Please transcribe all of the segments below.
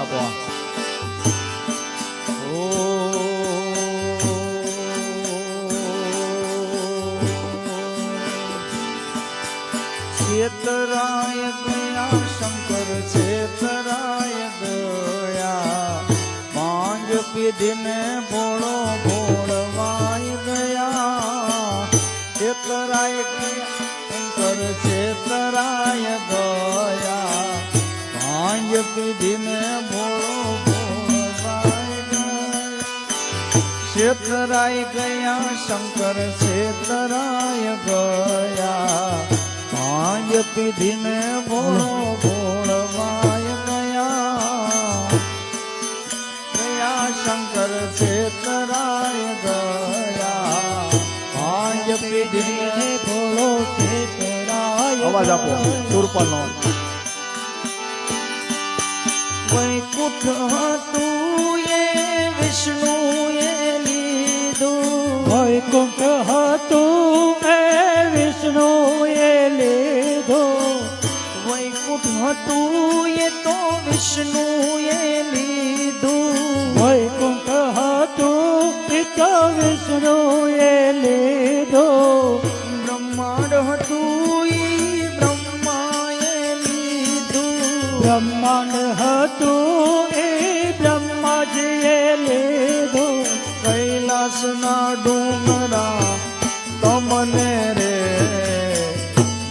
આપો. છેતરાય ગયા શંકર છેતરાય ગયા, પાંજ પીધીને ભોળો ભોળવાય ગયા. છેતરાય ગયા શંકર છેતરાય ગયા, પાંજ પીધીને ભોળો ભોળવાય ગયા. છેતરાય ગયા શંકર છેતરાય ગયા, પાંજ પીધીને ભોળો ભોળવાય ગયા. ગયા શંકર છેતરાય ગયા, પાંજ પીધીને ભોળો છેતરાય. અવાજ આપો સુરપાલનો. વૈકુંઠ હતું એ વિષ્ણુએ લીધું, વૈકુંઠ હતું એ વિષ્ણુએ લીધું, વૈકુંઠ હતું એ તો વિષ્ણુએ લીધું, વૈકુંઠ હતું એ તો વિષ્ણુએ લીધું, બ્રહ્માંડ હતું એ બ્રહ્માએ લીધું, બ્રહ્માંડ હતું એ બ્રહ્માજીએ લીધું, કૈલાસના ડુંગરા તમને રે,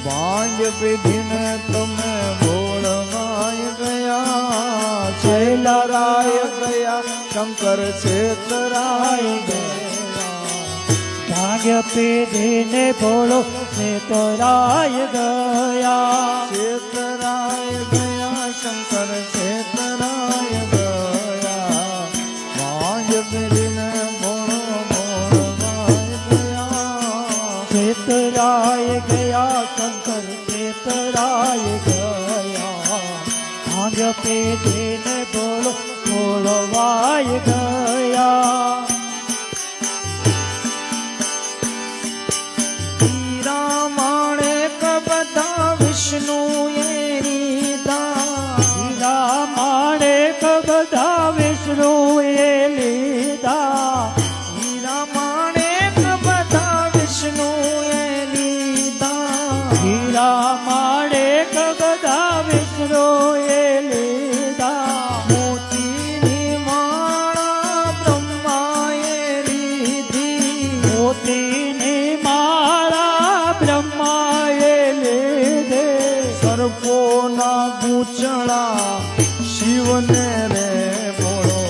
પાંજ પીધીને તમે ભોળવાય ગયા. છેતરાય ગયા શંકર છેતરાય ગયા, ભાગ્ય પીધીને ભોળો છેતરાય ગયા. છેતરાય ગયા શંકર છેતરાય ગયા, પાંજ પીધીને ભોળો ભોળવાય ગયા. છેતરાય ગયા શંકર છેતરાય ગયા, ભાગ્ય પીધીને ભોળો ભોળવાય ગયા. હીરા માણેક બધા વિષ્ણુએ લીધા, હીરા માણેક બધા વિષ્ણુએ લીધા, હીરા માણેક બધા વિષ્ણુએ લીધા, હીરા માણેક બધા વિષ્ણુએ લીધા, મોતીની માળા બ્રહ્માએ લીધી, મોતીની માળા બ્રહ્માએ લીધે, સર્પોના ગૂંચળા શિવને રે ભોળો,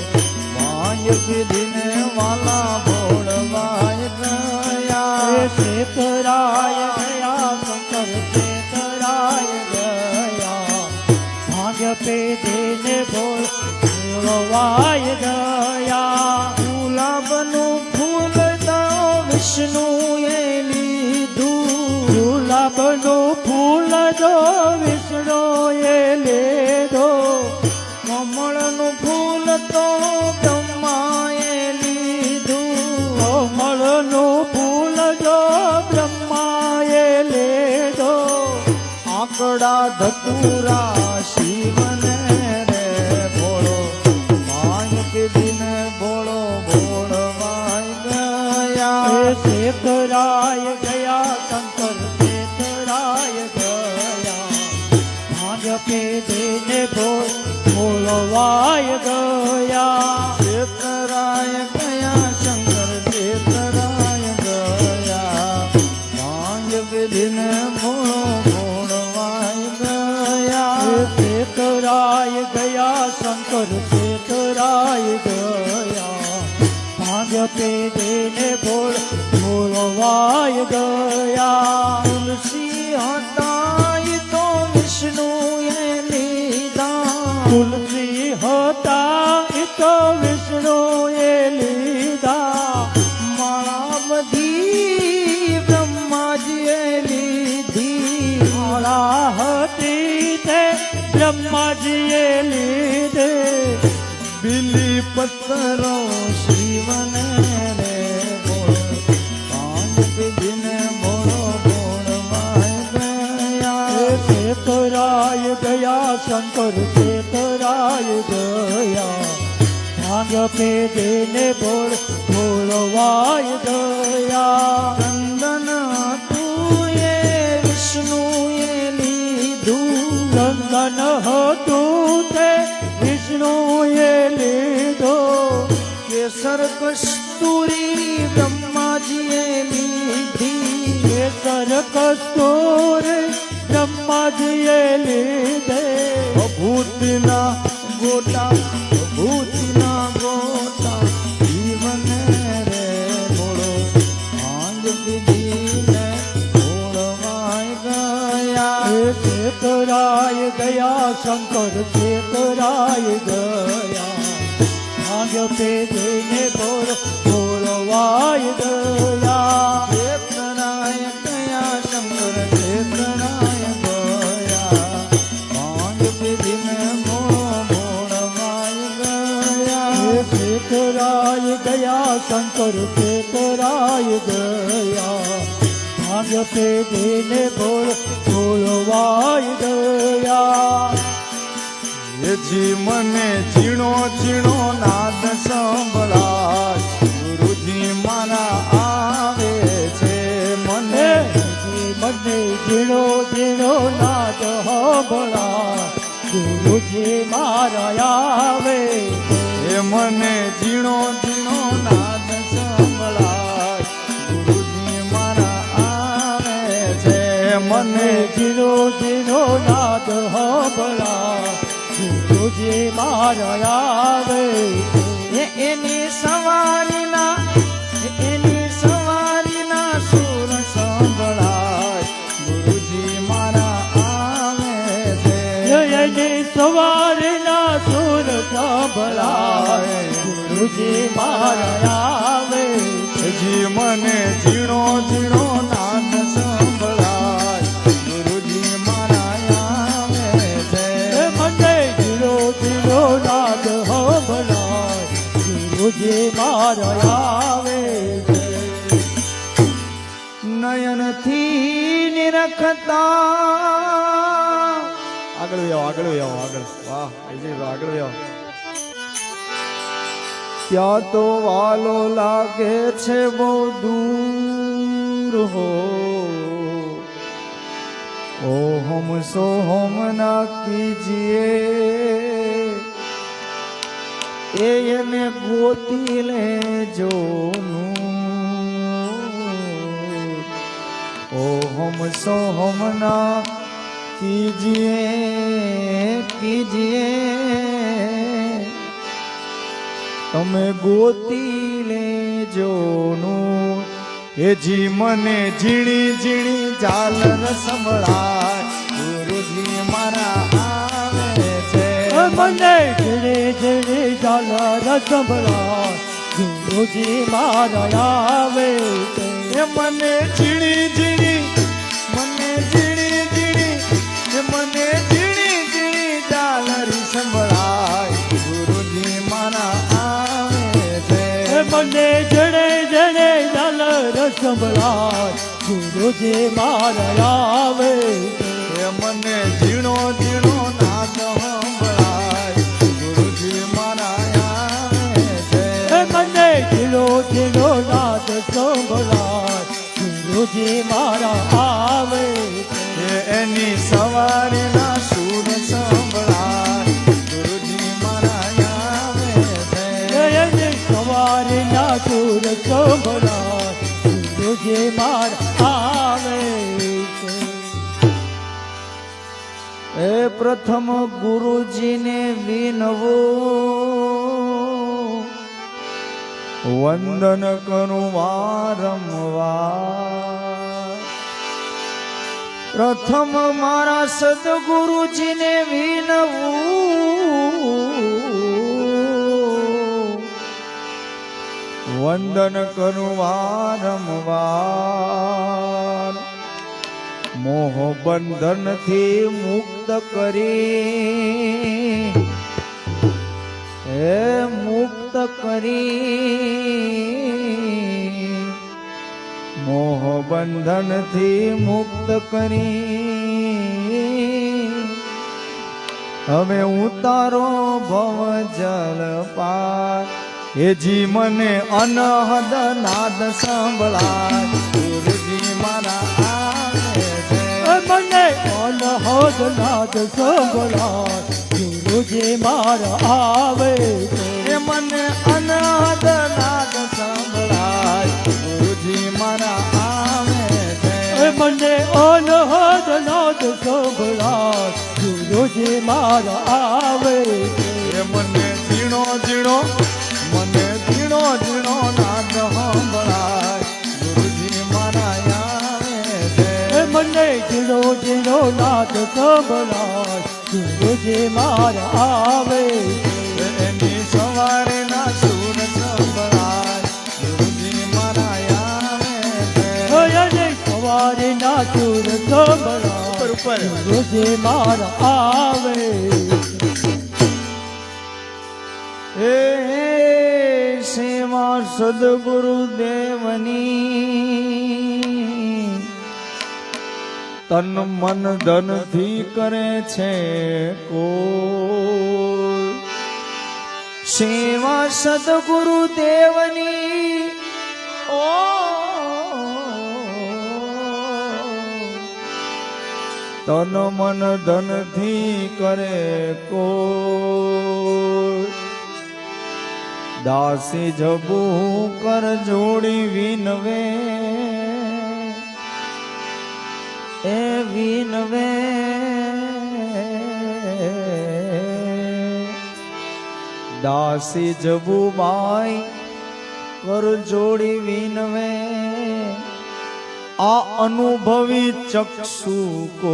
પાંજ પીધીને વાલા ભોળવાય ગયા. છેતરાય ગયા શંકર છેતરાય ગયા, ભાગ્ય પીધીને ભોળવાય ગયા. ગુલાબનું ફૂલ તો વિષ્ણુએ લીધું, ગુલાબનું ફૂલ જો વિષ્ણુએ લીધો, કમળનું ફૂલ તો બ્રહ્માએ લીધું, કમળનું ફૂલ જો બ્રહ્માએ લીધો, આંકડા ધતુરા શિવને રે ભોળો, પાંજ પીધીને ભોળો ભોળવાય ગયા. છેતરાય ગયા શંકર છેતરાય ગયા, ભાગ્ય પીધીને ભોળવાય ગયા. છેતરાય ગયા શંકર છેતરાય ગયા, પાંજ પીધીને ભોળો ભોળવાય ગયા. છેતરાય ગયા શંકર છેતરાય ગયા, ભાગ્ય પીધીને ભોળવાય ગયા. તુલસી હતા ઈ તો વિષ્ણુએ લીધા, તુલસી હતા એ તો વિષ્ણુએ લીધા, માળા બધી બ્રહ્માજીએ લીધી, માળા હતી તે બ્રહ્માજીએ લીધે, બીલી પત્તરો શિવને રે ભોળો, પાંજ પીધીને ભોળો ભોળવાય ગયા. છેતરાય ગયા શંકર છેતરાય બોલવાય ગયા ભાંગ પીધીને બોલવાય ગયા ચંદન તું એ વિષ્ણુએ લીધું ચંદન હતું તે વિષ્ણુએ લીધો કેસર કસ્તુરી બ્રહ્માજીએ લીધી કેસર કસ્તુરી બ્રહ્માજીએ લીધે ભૂતના ગોટા ભૂતના ગોટા જીવને રે બોલો ભાંગ પીધીને બોલવાય ગયા છેતરાય ગયા શંકર છેતરાય ગયા ભાંગ પીધીને બોલવાય ગયા છેતરાય ગયા શંકર છેતરાય ગયા ભાંગ પીધીને બોલવાય ગયા છેતરાય ગયા શંકર છેતરાય ગયા ભાંગ પીધીને બોલવાય ગયા જી મને ઝીણો ઝીણો નાદ સંભળાય ગુરુજી મારા આવે છે મને મને ઝીણો ઝીણો નાદ સાંભળા ગુરુજી મારા આવે એ મને ઝીણો ઝીણો નાદ સંભળાય ગુરુજી મારા આવે છે મને ઝીણો ઝીણો નાદ સાંભળા ગુરુજી મારા આવે એની સવારીના સુર સંભળાય ગુરુજી મારા આવે છે એની સવારના સુર સાંભળાય ગુરુજી મારા આવે જી મને ઝીણો ઝીણો નાદ સંભળાય ગુરુજી મારા આવે છે મને ઝીરો ઝીરો નાદ સાંભળાય ગુરુજી મારા આવે નયનથી નિરખતા આગળ આગળ વાહ આગળ ત્યાં તો વાલો લાગે છે બહુ દૂર હો ઓ હમ સોહમ ના કીજીએ એને ગોતી લેજોનું ओ हम सोहम ना कीजिए તમે ગોતી લેજોનું એ જી મને ઝીણી ઝીણી ઝાલર સંભળાય ગુરુજી મારા આવે છે મને ઝીણે ઝીણે ઝાલર સંભળાય ગુરુજી મારા આવે છે મને ઝીણી ઝીણી ઝાલરી સંભળાય ગુરુજી મારા આવે છે મને જણે જણે ઝાલર સંભળાય ગુરુજી મારા આવે એ મને ઝીણો ઝીણો નાદ સંભળાય ગુરુજી મારા આવે છે મને ઝીણો ઝીણો નાદ સંભળાય ગુરુજી મારા આવે એની સવારના સુર સંભળાય ગુરુજી મારા આવે છે સવારના સુર સંભળાય ગુરુજી મારા આવે એ પ્રથમ ગુરુજીને વિનવું વંદન કરું વારંવાર પ્રથમ મારા સદગુરુજીને વિનવું વંદન કરું વારંવાર મોહ બંધનથી મુક્ત કરી હે મુક્ત કરી મોહ બંધનથી મુક્ત કરી હવે ઉતારો ભવ જલ પાર એજી મને અનહદ નાદ સંભળાય ગુરુજી મારા આવે છે મને અનહદ નાદ સંભળાય ગુરુજી મારા આવે છે એ મને અનહદ નાદ સંભળાય ગુરુજી મારા આવે છે મને અનહદ નાદ સંભળાય ગુરુજી મારા આવે છે મને ઝીણો ઝીણો મને ઝીણો ઝીણો નાદ સંભળાય ગુરુજી મારા આવે છે મને ઝીણો ઝીણો નાદ સંભળાય ગુરુજી મારા આવે છે એની સવારે ના સુર સંભળાય ગુરુજી મારા આવે છે અને સવારે ના સુર સંભળાય ગુરુજી મારા આવે એ સેવા સદગુરુ દેવની તન મન ધન થી કરે છે કોઈ સેવા સદગુરુ દેવની ઓ તન મન ધન થી કરે કોઈ દાસી જબુ કર જોડી વિનવે એ વિનવે દાસી જબુ બાઈ કર જોડી વિનવે આ અનુભવી ચક્ષુ કો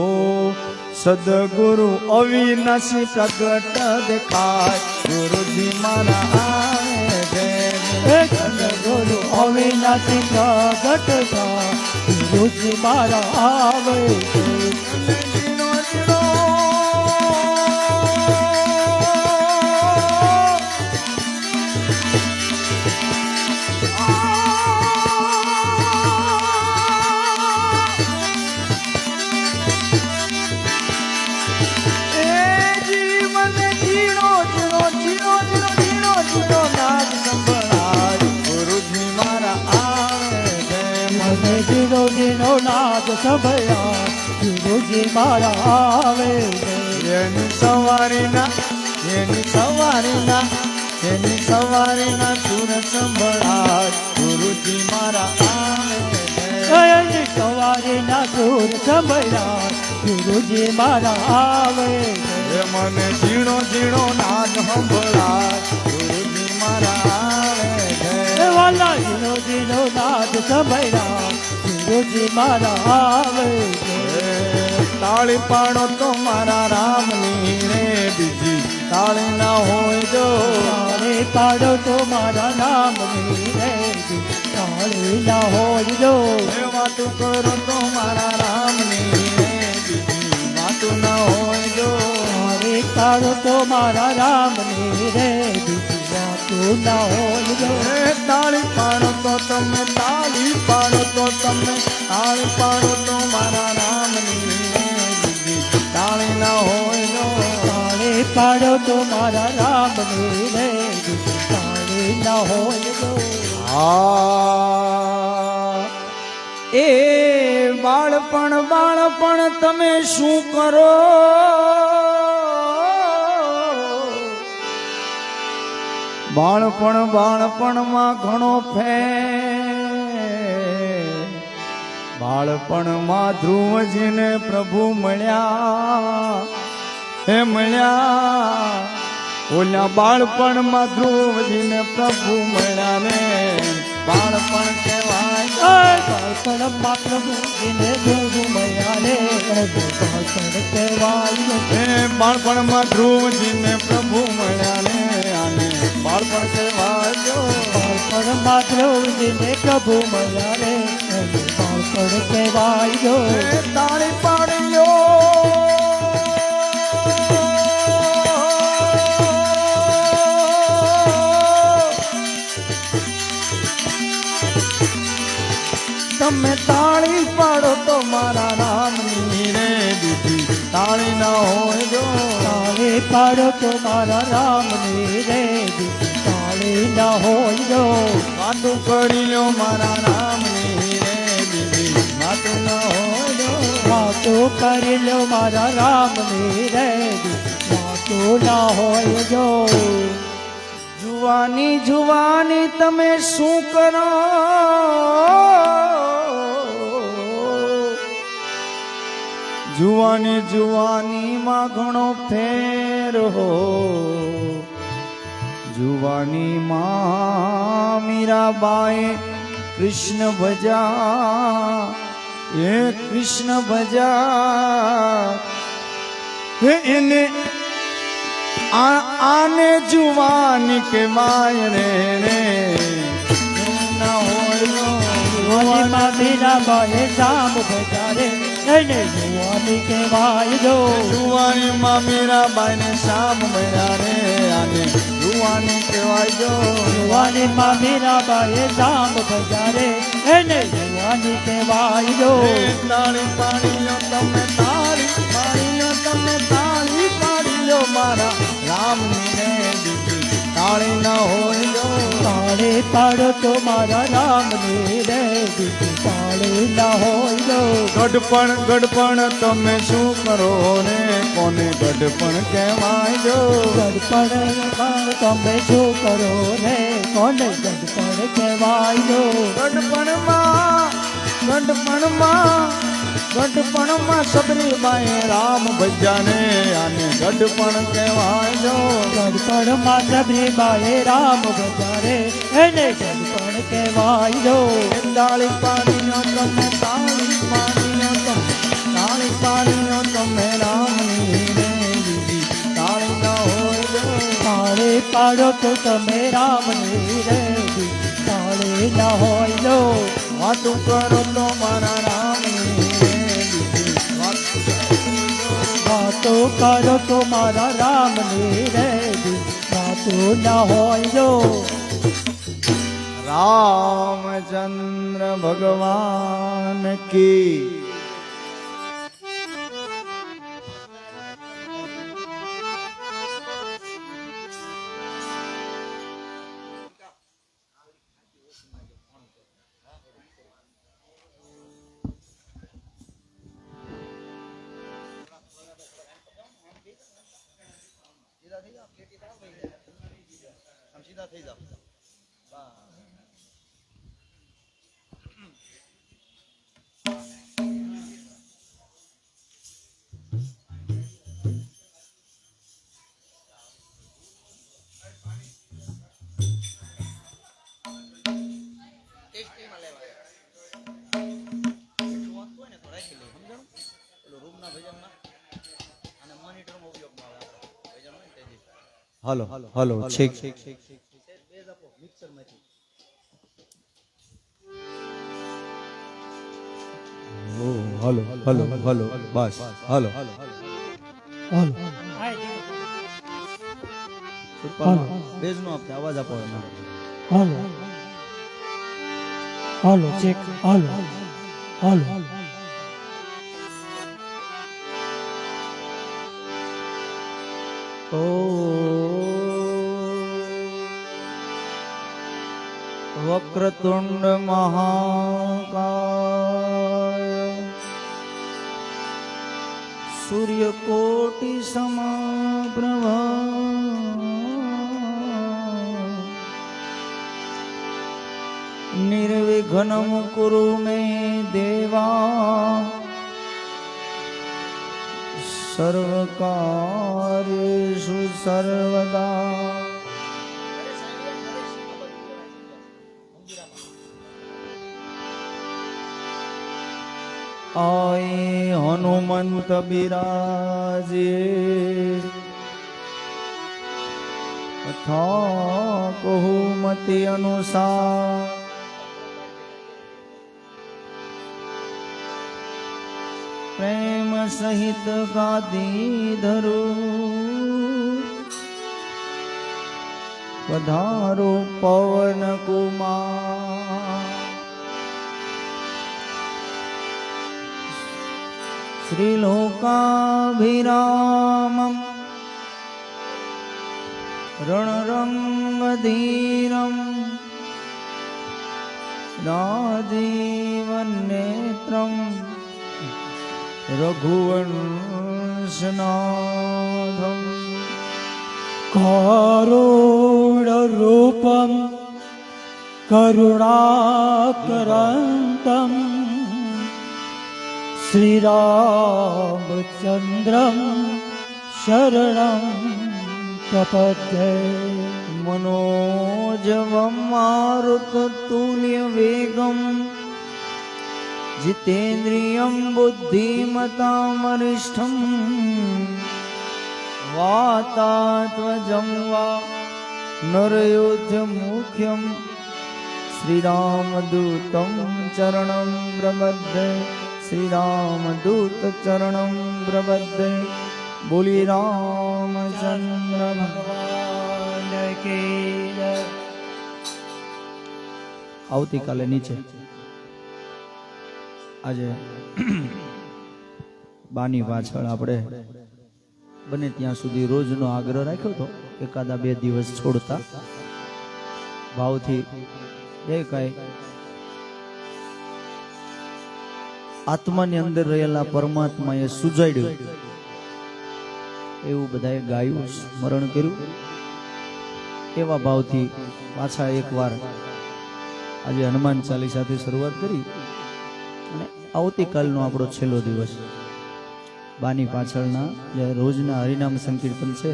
સદગુરુ અવિનાશી પ્રગટ દેખાય ગુરુજી મારા આવે છે સદગુરુ અવિનાશી પ્રગટ થાય ગુરુજી મારા આવે છે ઝીણો ઝીણો ઝીણો ઝીણો નાદ સંભળાય ગુરુજી મારા આવે છે એની સવારીના સુર સંભળાય ગુરુજી મારા આવે એની સવારે ના સુર સંભળાય ગુરુજી મારા આવે છે છે મને ઝીણો ઝીણો નાદ સંભળાય ગુરુજી મારા આવે છે વાલા ઝીણો ઝીણો નાદ સંભળાય ગુરુજી મારા આવે છે તાળી પાડો તો મારા રામની રે બીજી તાળી ના હોય જો તાળી પાડો તો મારા નામની રે તાળી ના હોય જો વાતું કરો તો મારા રામની રે બીજી વાતું ના હોય જો તાળી પાડો તો મારા રામની રે બીજી વાતું ના હોય જો તાળી પાડો તો તમે તાળી પાડો તો તમે તાળી પાડો તો મારા રામની રે બીજી તાળી ના હોય જો તાળી પાડો તો મારા રામની રે બીજી તાળી ના હોય જો એ બાળપણ તમે શું કરો બાળપણમાં ઘણો ફેર બાળપણમાં ધ્રુવજીને પ્રભુ મળ્યા હે મળ્યા ઓલા બાળપણમાં ધ્રુવજીને પ્રભુ મળ્યા ને બાળપણ કહેવાય બાળપણમાં પ્રભુજીને પ્રભુ મળ્યા રે બાળપણ કહેવાય હે બાળપણમાં ધ્રુવજીને પ્રભુ મળ્યા ને આને બાળપણ કહેવાય બાળપણમાં પ્રભુજીને પ્રભુ મળ્યા રે બાળપણ કહેવાય તાળી પાડ્યો તમે તાળી પાડો તો મારા રામની રે દીદી તાળી ના હોય જો તાળી પાડો તો મારા રામને રે બીજું કાળી ના હોય જો વાતું કરી લો મારા રામની રે બીજી વાતું ન હોય વાતો કરી લો મારા રામને રે બીજું વાતો ના હોય જો જુવાની જુવાની તમે શું કરો જુવાની જુવાની માં ઘણો ફેર હો જુવાની માં મીરાબાએ કૃષ્ણ ભજા એ કૃષ્ણ ભજા હે એને આને જુવાની કહેવાય રે રે ના હોય જુવાનીમાં મીરા બાએ શામ બજારે એને જુવાની કહેવાય જો જુવાનીમાં મીરાબાઈ ને શામ મળ્યા રે આને જુવાની કહેવાય જો જુવાનીમાં મીરા બાએ શામ બજારે એને જુવાની કહેવાય જો તાળી પાડીલો તમે તાળી પાડીલો તમે તાળી પાડીલો મારા રામની ને દીદી તાળી ન હોય જો તાળી પાડો તો મારા રામને રે બીજું તાળી ના હોય જો ગઢપણ તમે શું કરો ને કોને ગઢપણ કહેવાય જો ગડપણ તમે શું કરો રે કોને ગડપણ કહેવાય જો ગઢપણમાં સબરીબાઈ રામ ભજાને આને ગઢપણ કહેવાય જો ગડપણમાં સબરીબાએ રામ બજારે એને ગડપણ કહેવાય જો તાળી પાડીનો તમે તાળી પાડીનો તમે રામની રે દીદી તાળી ન હોય જો તાળી પાડો તો તમે રામને રે બીજું તાળી ના હોય જો વાતું કરો તો મારા રામની રે દીદી વાતો કરો તો મારા રામને રે બીજું વાતો ના હોય જો રામચંદ્ર ભગવાન કી સીધા થઈ જાવ હલો હલો છેક હલો હલો હલો બસ હલો બેઝ નો આપતે અવાજ આપો એમાં હાલો હાલો ચેક હાલો હાલો ઓ વક્રતુંડ મહાકાય સૂર્યકોટિ સમપ્રભા નિર્વિઘ્નમ કુરુ મે દેવા સર્વકાર્યેષુ સર્વદા આય હનુમંત બિરાજે તથા કહુમતિ અનુસાર પ્રેમ સહિત ગાદી ધરું પધારો પવન કુમાર શ્રીલોકાભિરામમ रणरङ्गधीरं राजीवनेत्रं रघुवंशनाथम् करुणरूपं करुणाकरन्तं श्रीरामचन्द्रं शरणं प्रपद्ये मनोजवं मारुततुल्यवेगं जितेन्द्रियं बुद्धिमतामरिष्ठं वातात्मजं वा नरयोध्यमुख्यं श्रीरामदूतं चरणं प्रपद्ये श्रीरामदूतचरणं प्रपद्ये बोली रामचंद्र भगवान के આવતીકાલે નીચે આજે બાની પાછળ આપણે બને ત્યાં સુધી રોજનો આગ્રહ રાખ્યો હતો એકાદા 2 દિવસ છોડતા ભાવથી જે કાંઈ આત્માની અંદર રહેલા પરમાત્માએ સુજાડ્યું એવું બધાએ ગાયું સ્મરણ કર્યું એવા ભાવથી પાછા એકવાર આજે હનુમાન ચાલીસાથી શરૂઆત કરી અને આવતીકાલનો આપણો છેલ્લો દિવસ બાની પાછળના જે રોજના હરિનામ સંકીર્તન છે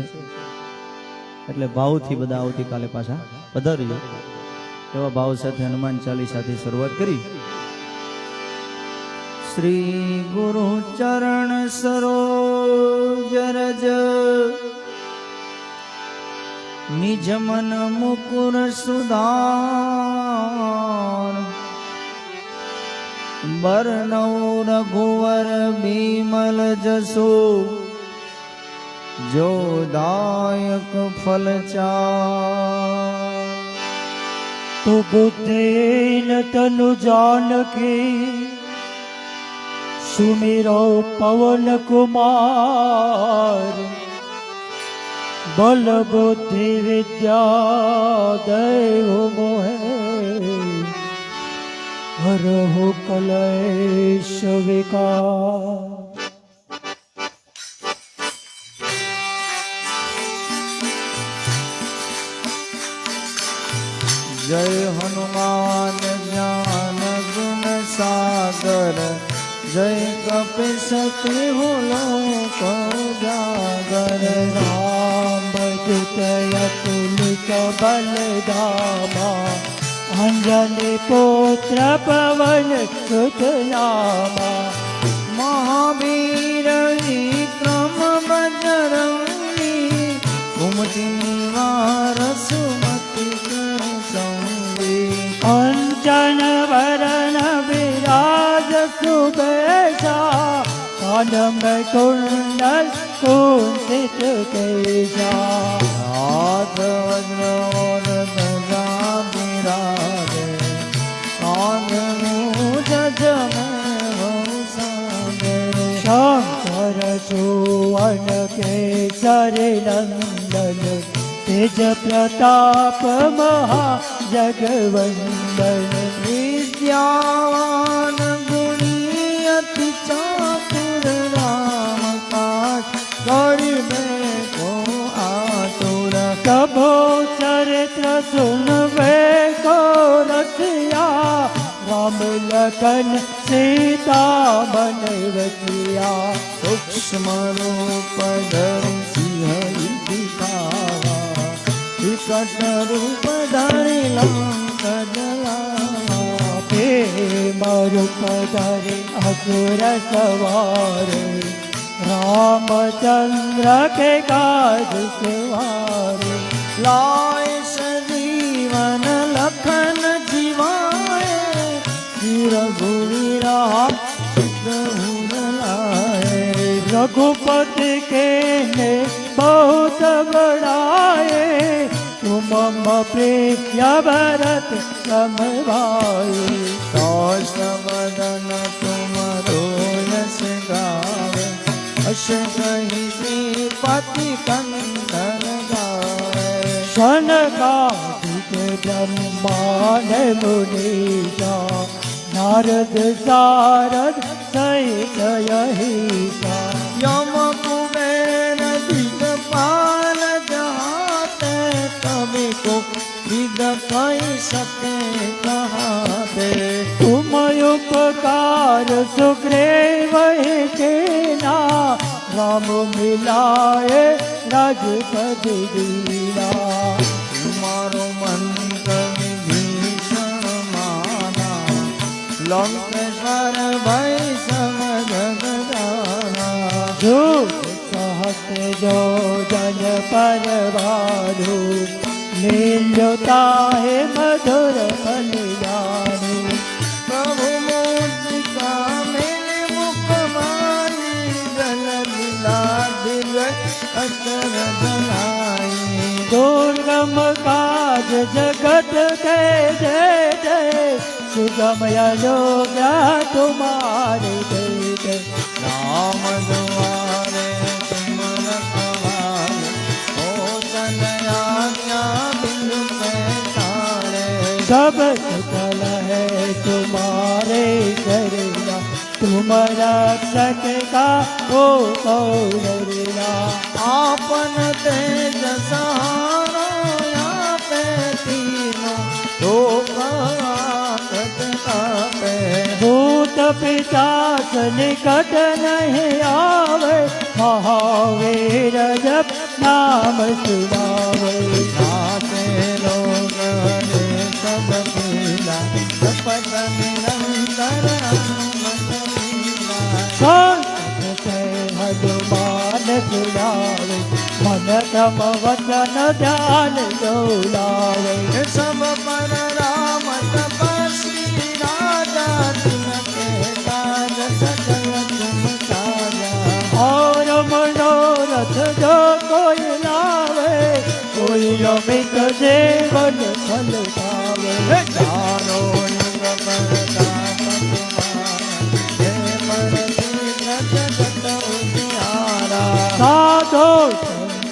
એટલે ભાવથી બધા આવતીકાલે પાછા પધાર્યો એવા ભાવ સાથે હનુમાન ચાલીસાથી શરૂઆત કરી શ્રી ગુરુ ચરણ સરોજ રજ નિજ મન મુકુર સુધાર બરનૌ રઘુવર બીમલ જસુ જો દાયક ફલ ચાર तु बुद्धेन तनु जानकी सुमिरो पवन कुमार बल बुद्धि विद्या देव मोहे हरहु कलेश विकार जय हनुमान ज्ञान गुण सागर जय कपिसति लोक जागर राम दूत अतुलित बलधामा अंजनी पुत्र पवन सुत नामा महावीर विक्रम बजरंगी कुमति निवार सुमति अंजन वरण विराज सुबेशा कानम कुंडल कुंसित केशा हाथ वज्र और ध्वजा विराजे कांध मूज शंकर सुवन केसरी नंदन तेज प्रताप महा जगवंदन विद्यावान गुणी अति चातुर राम काज करिबे को आतुर कभो चरित्र सुनबे को रसिया राम लखन सीता मन रसिया सूक्ष्म रूप धरि सिंह दिखावा विकट रूप धरि लंक जलावा प्रेम रूप धरि असुर सवारे रामचंद्र के काज सवारे लाए सजीवन लखन जीवाए रघुवीरा लाए रघुपति के ने बहुत बड़ाए तुम मम प्रिय भरत सम भाई वदन तुम रोयस गावे अश कही श्रीपति कंदन गावे સનકાદિક બ્રહ્માન મુનીષા નારદ સારદ સહિત યહીષા યમ કુબેર દિગપાલ જહાતે કવિ કો વિદ કઈ સકે કહાતે तुम उपकार सुग्रीव के ना राम मिलाए राजपद दीना તમારો મંત્ર વિભીષણ માના લંકેશ્વર ભય સમજગદાના जो सहत जो जन पर भानु लील्योता है मधुर फल जानु પ્રભુ મૂર્તિકા મેરે મુખમાની જલ લીલા દિવ્ય અક્ષર બનાઈ दुर्गम काज जगत के जय जय सुगम योग्या तुम्हारे जय जय રામ દ્વારે તુમ રખવારે હો તનયા બિંદુ પૈસારે सब सकल है तुम्हारे करेगा तुम रक्षक का हो कौरना આપન તેજ સહારો આપે તીનો લોકત આપે भूत पिशाच निकट नहीं आवे महावीर जब नाम सुनावे નાતે લોક હરે સબ પીલા સપત નિરંતર હનુમત પીલા संत से हनुमान सुनावे मन तम वचन ध्यान डोलावे सब पर राम तपस्वी राजा तिनके काज सकल तुम साजा और मनोरथ जो कोई लावे कोई अमित जीवन फल पावे चारो युग परताप तुम्हारा हे परसिद्ध जगत उजियारा साधो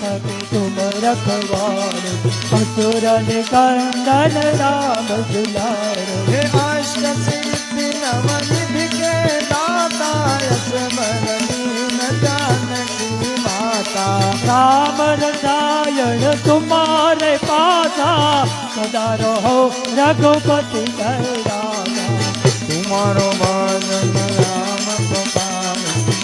संत तुम रखवारे असुर निकंदन राम दुलारे हे अष्ट सिद्धि नव निधि के दाता यश बर दीन जानकी माता राम रसायन तुम्हारे पासा सदा रहो रघुपति घर राजा तुम्हारो भजन राम गोपाल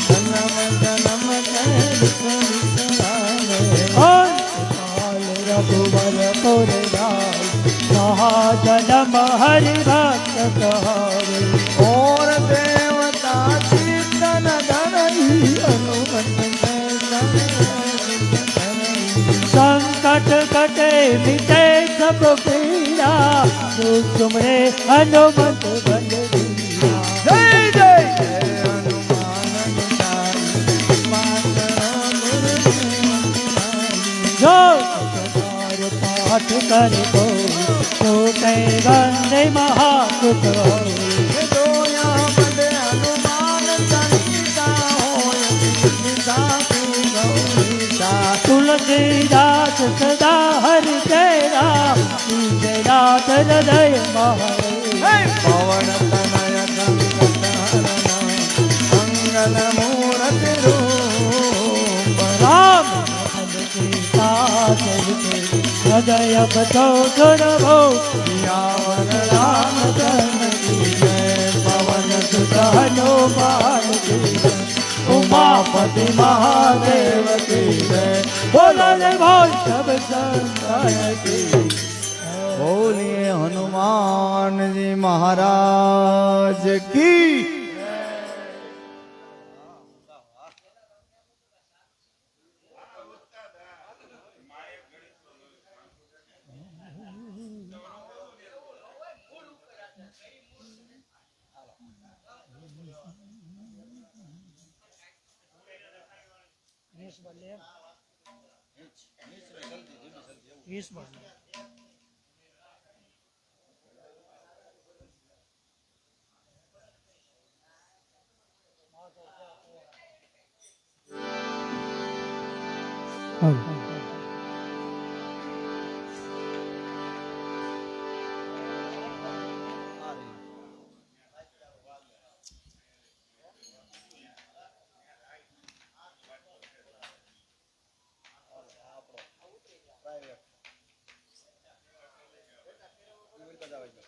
जन्म जन्म के दुख बिसरावे काल रघुवर पुर जाय महाजनम हरि भक्त कहावे और देवता चित्तन धरई हनुमत के संग संकट कटे मिटे सब पीड़ा जो तुमरे हनुमत बलवीरा जय जय जय हनुमान गोसाई मातरम जो सतबार पाठ कर दो तो कई वंदे महाकुट होए दोया बंदे हनुमान चालीसा होय निसा की गौरीसा तुलसीदास सदा हरि तेरा नाथ हृदय महारे पवन तनय संकट मंगल मूर्ति रूप राम सीता सहित हृदय बचो सुरभो सियावर रामचंद्र की जय पवन सुत हनुमान की जय, उमापति महादेव की जय बोले भाई सब संतान की बोलिए हनुमान जी महाराज की જવા દો.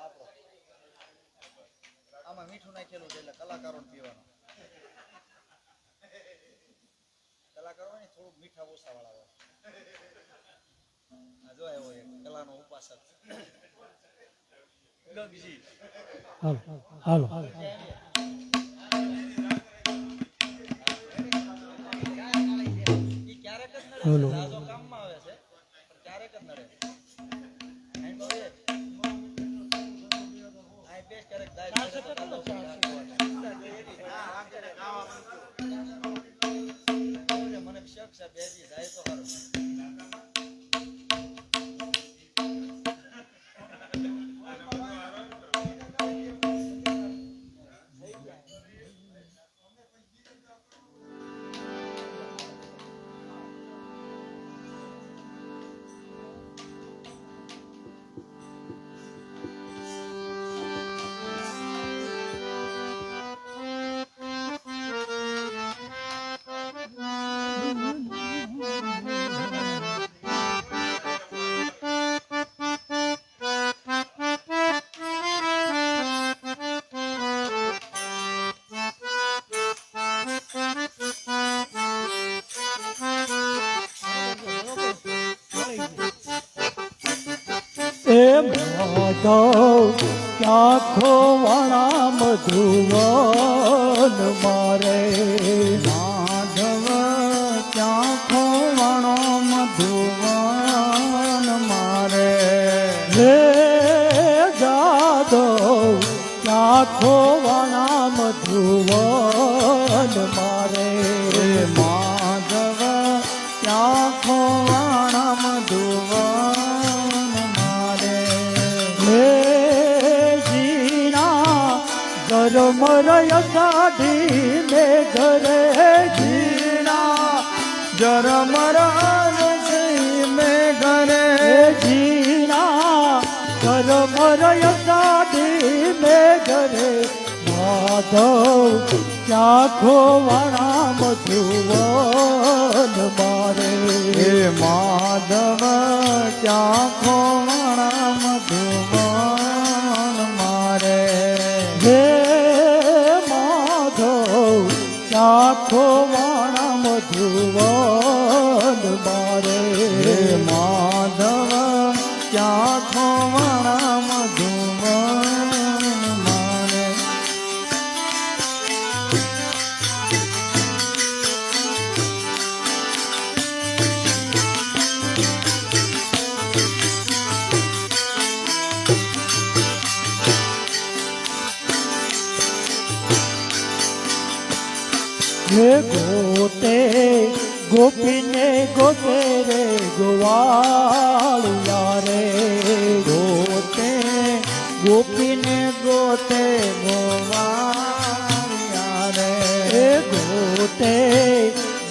આપો. આમાં મીઠું નાખેલું છે એટલે કલાકારોને પીવાનું. કલાકારો ને થોડુંક મીઠા ઓછા વાળા હોય. આ જો આવ્યો એક કલાનો ઉપાસક. ગગજી. હાલો હાલો ઈ ક્યારેક જ નડે. બોલો. જાજો કામમાં આવે છે પણ ક્યારેક જ નડે. આઈ તો એ આઈ બેસ ક્યારેક દાઈ મને શક છે બેજી જાય તો સારું. એ માધવ ક્યાં ખોવાણા મધુવન મારે માધવ ક્યાં ખોવાણો મધુવન મારે હે જાદવ ક્યાં ખોવાણા મધુવન મારે માધવ ક્યાં ખોવાણા મધુવન મરય સાધી ને ઘરે જીણા જરમર મે ઘરે જીણા કરમરય સાધી ને ઘરે માધવ ક્યાં ખોવાણા મધુવન મારે માધવ ક્યાં ખોવાણા મધુવન મારે ખોવાણા મધુવન મારે માધવ ક્યાં ખોવાણા મધુવન મારે ગોતે ગોપીને ગોતે રે ગોવાળિયા રે ગોતે ગોપીને ગોતે ગોવાળિયા રે ગોતે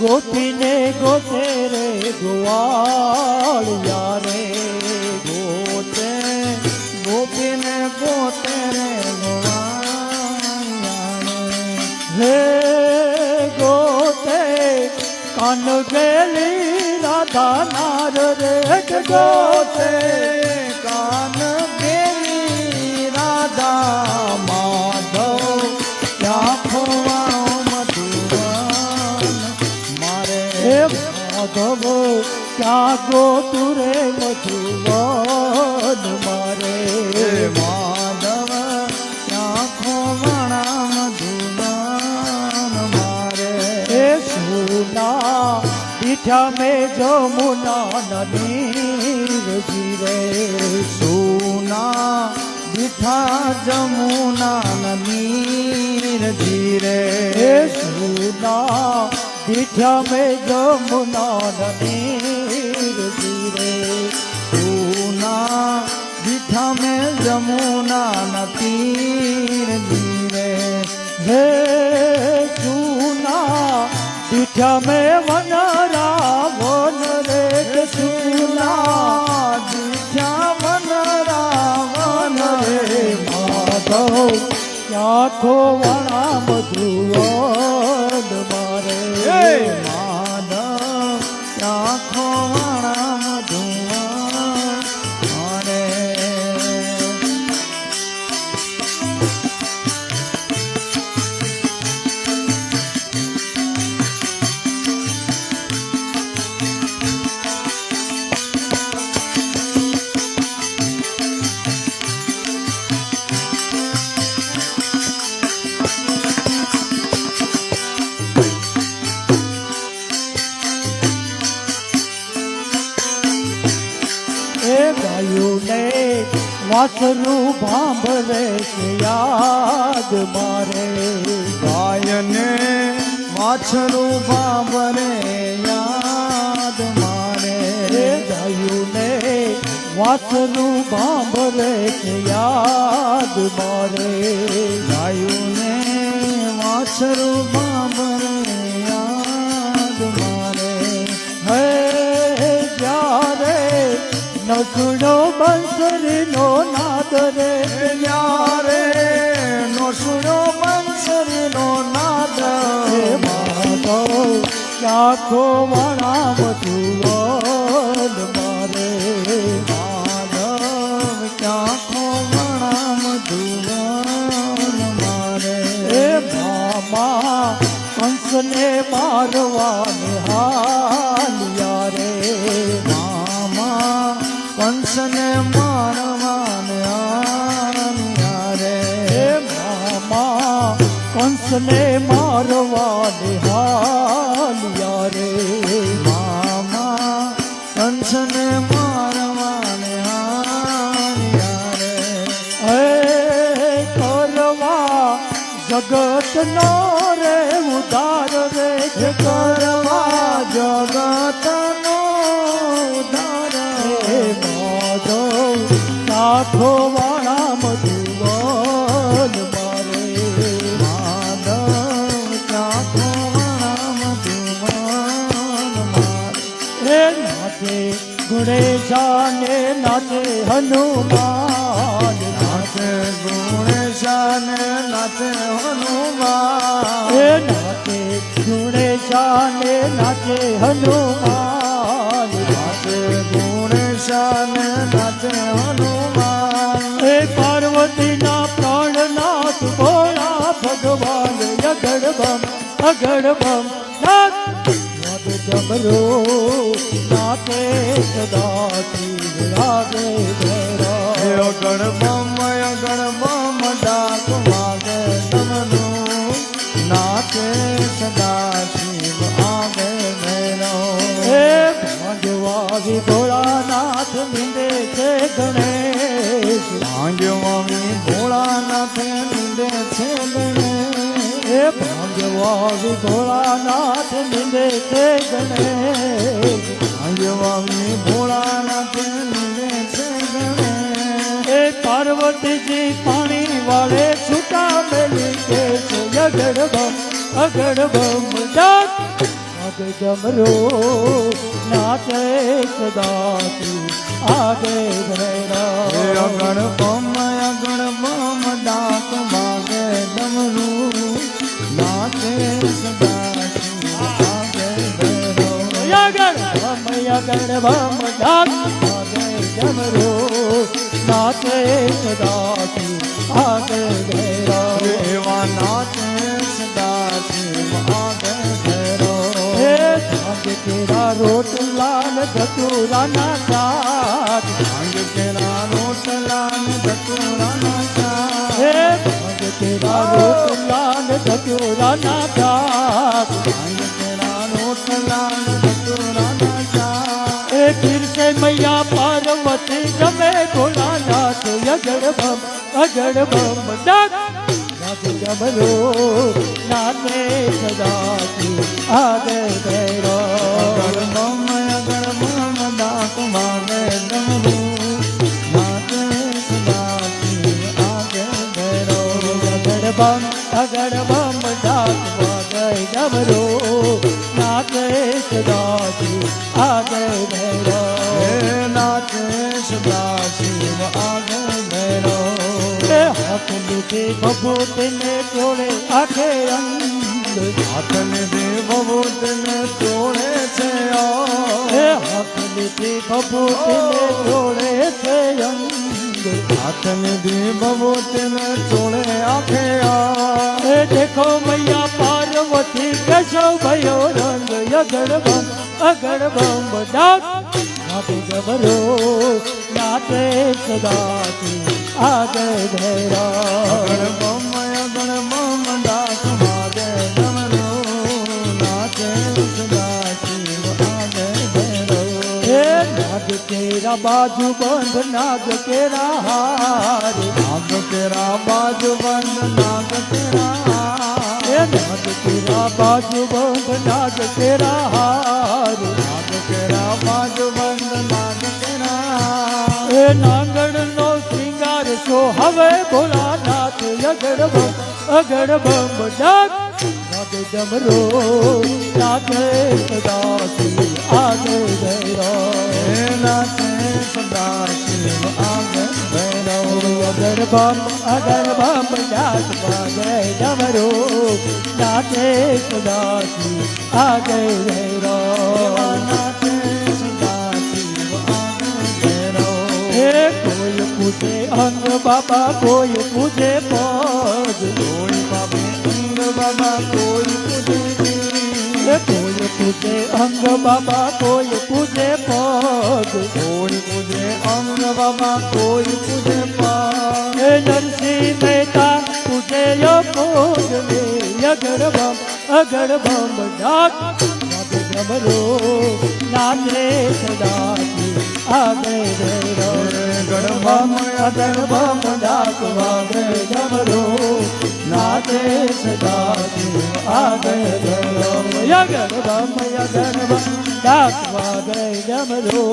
ગોપીને ગોતે રે ગોવાળિયા રે ગોતે ગોપીને ગોતે રે ગોવાળિયા રે કાન ગેલી રાધા નાર રે ગોતે કાન ગેલી રાધા માધવ ક્યાં ખોવાણો મધુવન મારે માધવ ક્યાં ગોતું રે મધુવન મારે માધવ ક્યાં ખોવાણા મધુવન મારે સુના દીઠા મેં જમુના નીર જીરે સુના દીઠા જમુના નીર જીરે સુના દીઠા મેં જમુના નીર જીરે સુના દીઠા મેં જમુના તીર જીરે હે સુના દીઠા મેં વન રાવણ રે સુના દીઠા વન રાવણ રે માધવ ક્યાં ખોવાણા મધુવન મારે માધવ ક્યાં ખોવાણા મધુવન મારે ગાયું ને વાસરું ભાંભરે છે યાદ મારે ગાયને વાછરું બાબરે યાદ મારે ગાયું ને વાસરું ભાંભરે છે યાદ મારે ગાયુંને વાછરું બાબરે યાદ મારે હે જ્યારે નસુડો બંસરીનો નાદ રે યારે નોસુડો બંસરીનો નાદ હે માધવ ક્યાંખો વાળા મધુવન મારે માધવ ક્યાં ખોવણા મધુવન મારે હે મામા કંસને મારવાને હાલિયા રે મામા કંસને મારવાને આન્યા રે હે મામા કંસને મારવાને હાલિયા રે મામા કંસને મારવાને આન્યા રે હે કરવા જગતનો રે ઉધાર રે કરવા જગતનો ઉદ્ધાર હે માધવ નાથો વાળા મધુવન મારે માધવ ક્યાં ખોવણા મધુવન મારે હે નાચે ગુણેશાને નાચે હનુમાન નાચે ગુણેશાને નાચે હનુમાન હે નાચે ગુણેશાને નાચે હનુમાન નાચે ગુણેશાને નાચે હનુમાન હે પાર્વતીના પ્રાણનાથ ભોળા ભગવાન અગડ બમ નાથ જમરો નાચે સદાથી રાગે ભૈરા અગણ બમ ડાક વાગે તમનું નાચે સદા શિવ આગે મેરો હે ભાગ્યવાદી ભોળાનાથ નિંદે છે ગણેશ ભાગ્યવામી ભોળાનાથ નિંદે છે ગણેશ હે ભાગ્યવાદી ભોળાનાથ નિંદે છે ગણેશ ભાગ્યવામી ભોળાનાથ નિંદે છે ગણેશ હે પાર્વતીજી પાણી વાળે છૂટા મેલી કે છે અગડ બમ જાત જમરો નાચે સદાથી આગે ભૈરા અગણ બમ ડાક વાગે ડમરું નાચે સદા શિવ આગે ભૈરો અગડ બમ જાત આગે જમરો નાચે સદાથી આગે ભૈરા એવા નાચે સદા શિવ આગે ભૈરો હે ભાગ તેરા રોટલાલ ધતુરાના સાથ ભાંગ તેરા રોટલા ને ધતુરાના સાથ હે ભાગ તેરા રોટલાલ ધતુરાના સાથ ભાંગ તેરા રોટલા ને ધતુરાના સાથ હે કીર્તે મૈયા પાર્વતી જમે ભોળાનાથ અગડ બમ ડાક જમરો નાચે સદાથી આગે ભૈરા અગણ બમ ડાક વાગે ડમરું નાચે સદા શિવ આગે ભૈરો અગડ બમ ડાક વાગે જમરો નાચે સદાથી આગે ભૈરા હે નાચે સદા શિવ આગે ભૈરો હાથ લીધે ભભૂતને જોડે આખે અંગ હાથને દેવભૂતને તોડે છે હે હાથ લીધે ભભૂતને જોડે છે અંગ હાથને દેવભૂતને તોડે આખે હે દેખો મૈયા પાર્વતી કશો ભયો રંગ અગડ બમ ડાક નાચે જબરો નાચે સદાથી આગે ભૈરા અગણ બમ ડાક વાગે ડમરો નાચે સદા શિવ આગે ભૈરો હે નાગ તેરા કેરા બાજુ બંધ નાગ કેરા હાર નાગ કેરા બાજુ બંધ નાગ કેરા હાર એ નાગ કેરા બાજુ બંધ નાગ કેરા હાર નાગ કેરા બાજુ બંધ નાગ કેરા હાર એ નાંગણ નો શ્રીંગાર છો હવે ભોળાનાથ અગડ બમ ડાક નાગ જમરો નાથે સદાશિવ આગે ગયો હે નાથે સદા શિવ આગે ભૈરવ અગડ બમ ડાક વાગે જમરો નાથે સદાશિવ આગે ગયો નાથે સદા શિવ આગે ભૈરવ હે કોઈ પૂછે અંગ બાબા કોઈ પૂછે પગ કોઈ બાબે અંગ બાબા કોઈ પૂજે હે કોઈ પૂછે અંગ બાબા કોઈ પૂછે પગ કોઈ પૂજે અંગ બાબા કોઈ પૂજે પગ હે નરસિંહ મહેતા પૂછે યોગ રે અગડ બમ ડાક નાગ જમરો નાથે સદાશિવ આગે ગયો ગણબમ અગણબમ ડાક વાગે જમરો નાથે સદા શિવ આગે ભૈરવ યગર બમ ડાક વાગે જમરો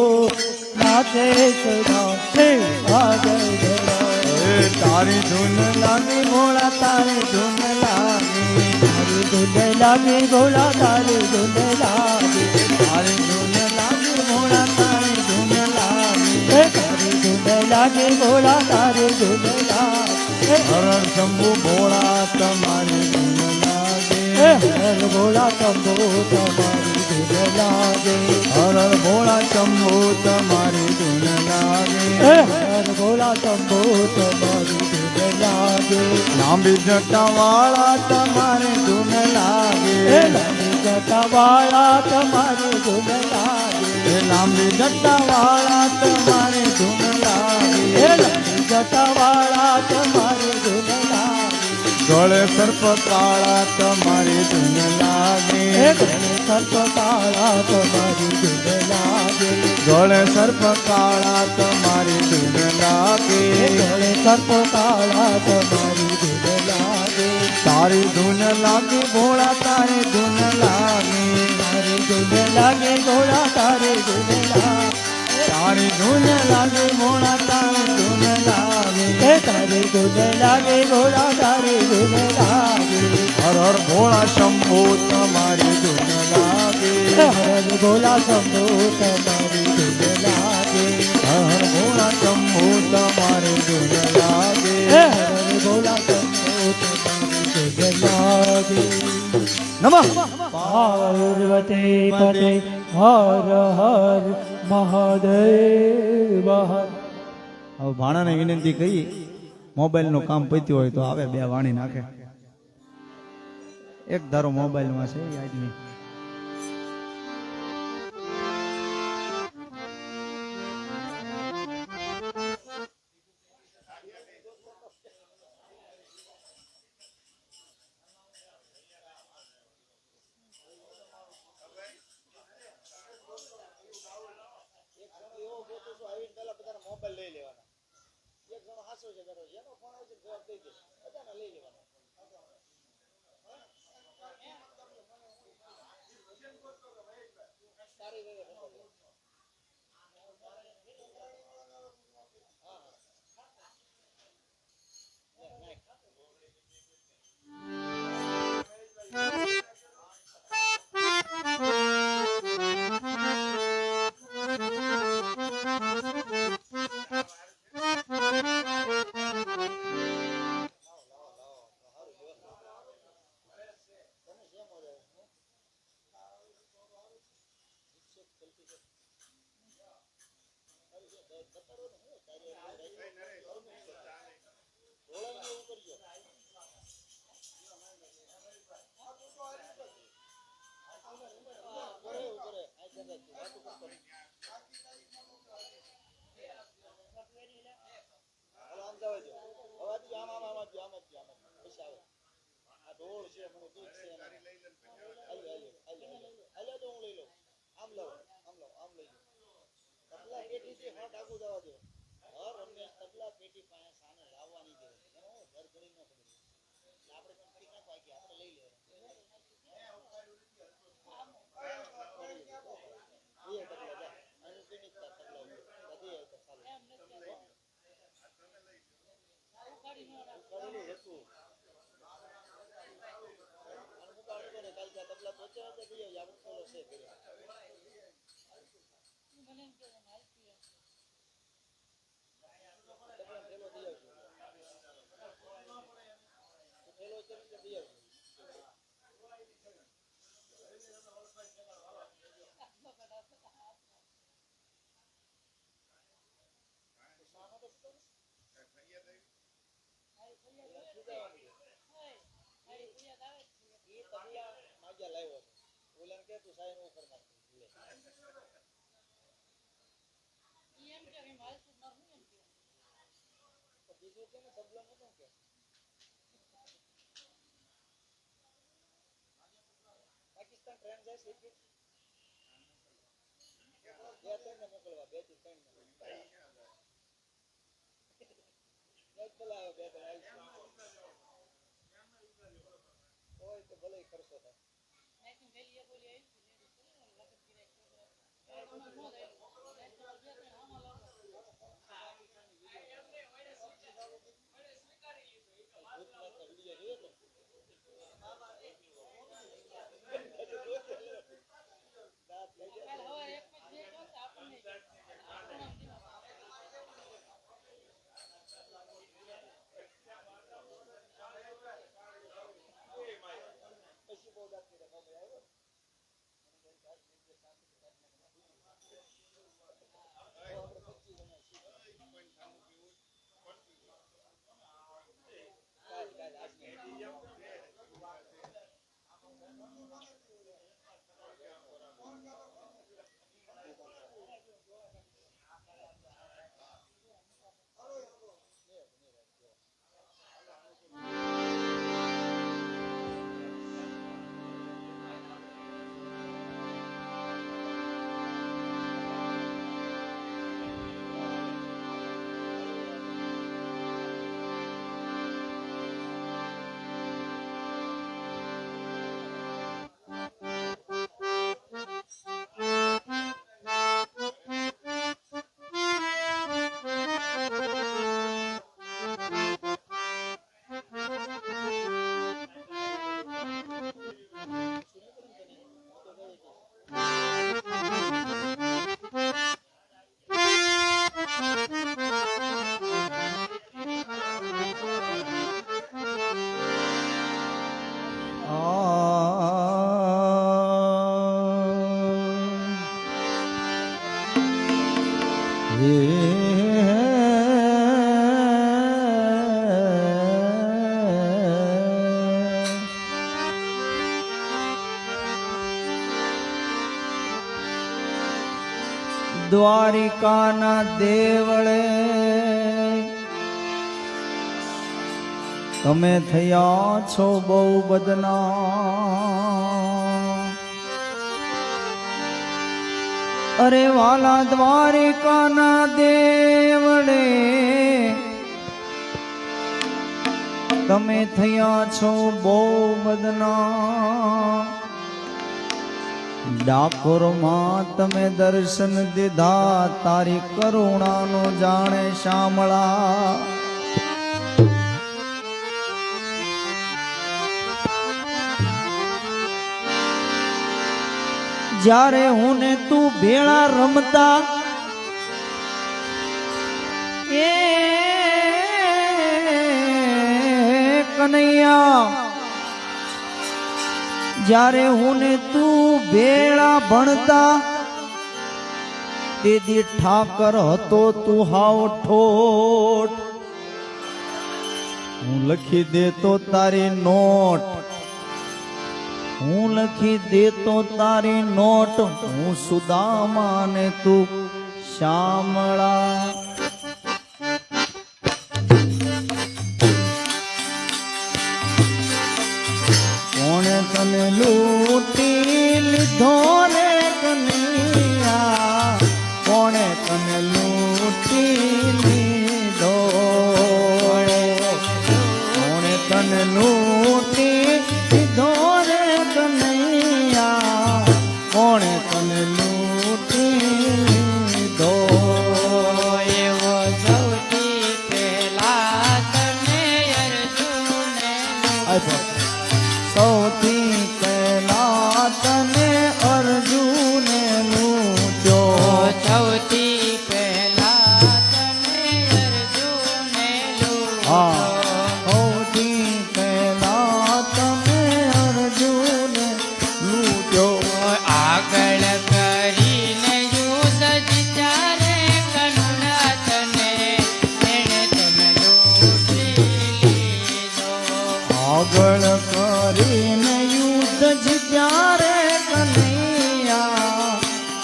નાથે સદાશિવ આગે ગયો હે તારી ધૂન લાગી ભોળા તારી ધૂન લાગી તારી ધૂન લાગી ભોળા તારી ધૂન લાગી તારી ધૂન લાગી ભોળા તારી ધૂન લાગી હે તારી ધૂન લાગી ભોળા તારી ધૂન લાગી હરણ શંભુ ભોળા તમારી ધૂન લાગે હે હર ભોળા શંભુ તમારી ધૂન લાગે હરણ ભોળા શંભુ તમારી ધૂન લાગે હે હર ભોળા શંભુ તમારી ધૂન લાગે લાંબી જટા વાળા તમારી ધૂન લાગે હે લાંબી જટા વાળા તમારી ધૂન લાગે હે લાંબી જટા વાળા તમારી ધૂન લાગે હે લાંબી જટા વાળા તમારી ધૂન લાગે ગળે સર્પ કાળા તમારી ધૂન લાગે હે ગળે સર્પ કાળા તમારી ધૂન લાગે ગળે સર્પ કાળા તમારી ધૂન લાગે હે ગળે સર્પ કાળા તમારી ધૂન લાગે તારી ધૂન લાગે ભોળા તારી ધૂન લાગે તારી ધૂન લાગે ઘોડા તારી ધૂન લાગે તારી ધૂન લાગે ભોળા તારી ધૂન લાગે હે તારી ધૂન લાગે ઘોડા તારી ધૂન લાગે હર હર ભોળા શંભુ તમારી ધૂન લાગે હે હર ભોલા શંભુ તમારી ધૂન લાગે હર હર ભોળા શંભુ તમારી ધૂન લાગે હે હર ભોલા શંભુ તમારી ધૂન લાગે નમઃ પાર્વતે પતે હર હર મહાદેવ હર હવે ભાણાને વિનંતી કરી મોબાઈલનું કામ પત્યું હોય તો આવે બે વાણી નાખે એક ધારો મોબાઈલમાં છે એ આદમી મોબાઈલ લઈ લેવાના એક જણો હાસો છે દરરોજ એનો ફોન આવશે જવાબ દઈ દે બધાને લઈ લેવાનો તારી વગર આમ લઉં આમ લઈ લો તબલા પેટીથી હાથ આગું જવા દો. હર રમેશ તબલા પેટી પાસે સાને લાવવાની દે. એનો ઘર ઘડી ન ખબર. આપણે પણ કરી નાખો આખી આપણે લઈ લેવાનું. એ તબલા જા. આનું ફિનિશ કર તબલા ઉપર. બધી એ તો ચાલુ. ઉખાડેલું હતું. આનું મુકાડો કરે કાલ જા તબલા પહોંચ્યા તો દઈએ આપણે થોડો છે કર્યો. પાકિસ્તાન ટ્રેન જાય છે કે બે ત્રણ ને મોકલવા બે થી ત્રણ ને બોલાવો બે ત્રણ હોય તો ભલે ખર્ચો થાય દ્વારિકાના દેવળે તમે થયા છો બહુ બદનામ. અરે વાલા દ્વારિકાના દેવળે તમે થયા છો બહુ બદનામ. ડાકોરમાં તમે દર્શન દીધા તારી કરુણાનો જાણે શામળા. જ્યારે હું ને તું ભેળા રમતા એ કનૈયા, જ્યારે હું ને તું ભેળા ભણતા તે દી ઠાકર હતો તું હાવ ઠોઠ. હું લખી દેતો તારી નોટ, હું લખી દેતો તારી નોટ. હું સુદામા ને તું શામળા. કોણે તને લૂંટી લીધો રે કનૈયા, કોણે તને લીધો કોણે તને લૂંટી લીધો રે કનૈયા કોણે તને લૂંટી લીધો એવો સૌથી પહેલા તને અર્જુને સૌથી પહેલા તને અર્જુને લૂંટ્યો સૌથી પહેલા તને અર્જુને હા લૂંટ્યો સૌથી પહેલા તમે અર્જુને લૂંટ્યો આગળ કરીને યુદ્ધ જીત્યા રે કનુડા તને એણે તને લૂંટી લીધો આગળ કરીને યુદ્ધ જીત્યા રે કનૈયા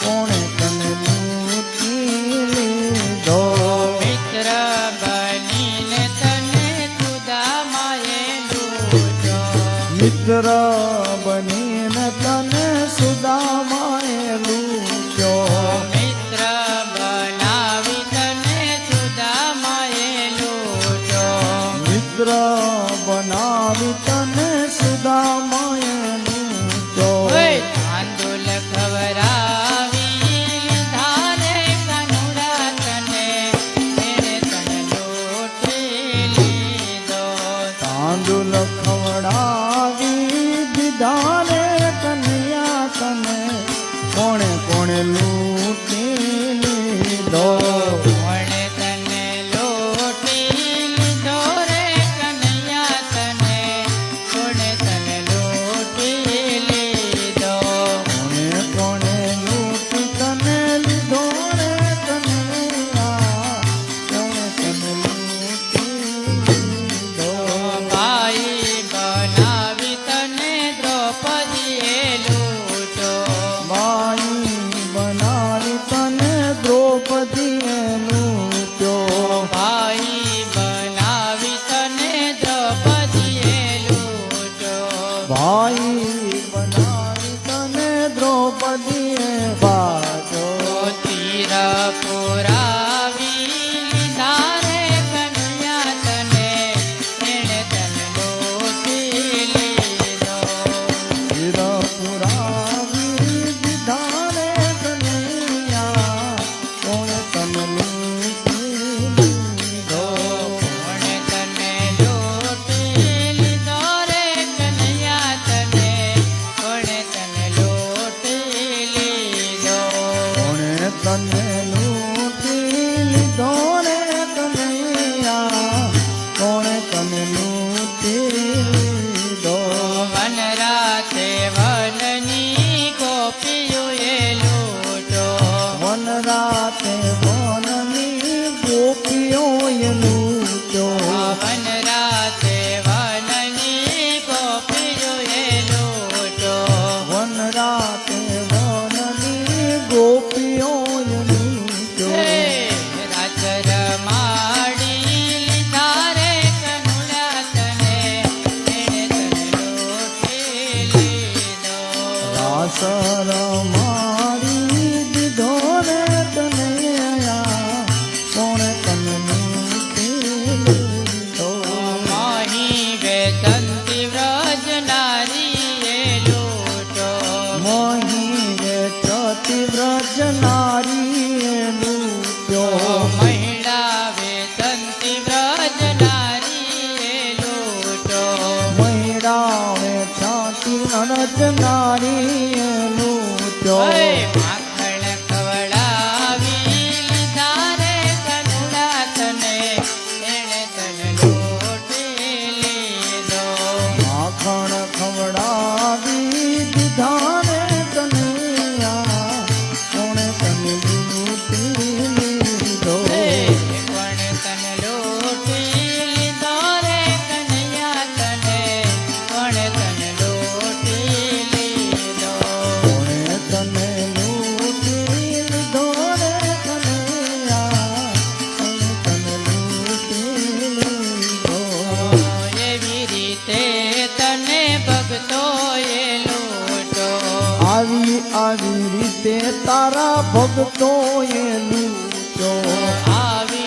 કોણે તને લૂંટી લીધો મિત્ર બનીને તને સુદામાએ લૂંટ્યો મિત્ર બનીને તને સુદામાએ લૂંટ્યો મિત્ર બનાવી તને સુદામાએ લૂંટ્યો મિત્ર બનાવી તને સુદામાએ લૂંટ્યો આંદોલ ખવરાવી ધારે કનુડા તને એણે તને લૂંટી લીધો તાંદુલ ખવડાવી દીધા રે કન્યા તને કોણે કોણે લૂંટી લીધો કોણે તને લૂંટી લીધો રે કનૈયા તને કોણે તને લૂંટી લીધો કોણે કોણે લૂંટી તને લીધો રે કનૈયા કોણે તને લૂંટી લીધો ભાઈ બનાવી તને દ્રૌપદીએ લૂંટો માઈ બનાવી તને દ્રૌપદીએ લૂંટ્યો ભાઈ બનાવી તને દ્રૌપદીએ લૂંટો ભાઈ બનાવી તને દ્રૌપદીએ બાજો તીર પુરાવી લીધા રે કનૈયા તને એણે તને લૂંટી લીધો પુરાવી દીધા રે કનૈયા કોણે તને લૂંટી લીધો કોણે તને લૂંટી લીધો રે કનૈયા તને કોણે તને લૂંટી લીધો કોણે તને લૂંટી લીધો રે કનૈયા કોણે તને લૂંટી લીધો વન રાતે વનની ગોપીઓએ લૂંટો વન રાતે વનની ગોપીઓએ લૂંટ્યો વન રાતે વનની ગોપીઓએ લૂંટો વન રાતે વનની ગોપીઓએ લૂંટ્યો રાજ રમાડી લીધા રે કનુડા તને એણે તને લૂંટી લીધો રાસ રમાડી દીધો રે કનૈયા કોણે તને લૂંટી લીધો મોહી વેદંતી વ્રજ નારીએ લૂંટો મોહી વેચતી વ્રજ નારીએ લૂંટ્યો મહિલા વેદંતી વ્રજ નારીએ લૂંટો મૈડા વેચાતી વ્રજ નારીએ લૂંટ્યો માખણ ખવડાવી લીધા રે કનુડા તને એણે તને લૂંટી લીધો માખણ ખવડાવી દીધા રે કનૈયા કોણે તને લૂંટી લીધો કોણે તને લૂંટી લીધો રે કનૈયા તને કોણે તને લૂંટી લીધો કોણે તને લૂંટી લીધો રે કનૈયા કોણે તને લૂંટી લીધો એવી રીતે તને ભક્તોએ લૂંટો આવી રીતે તારા ભક્તોએ લૂંટ્યો આવી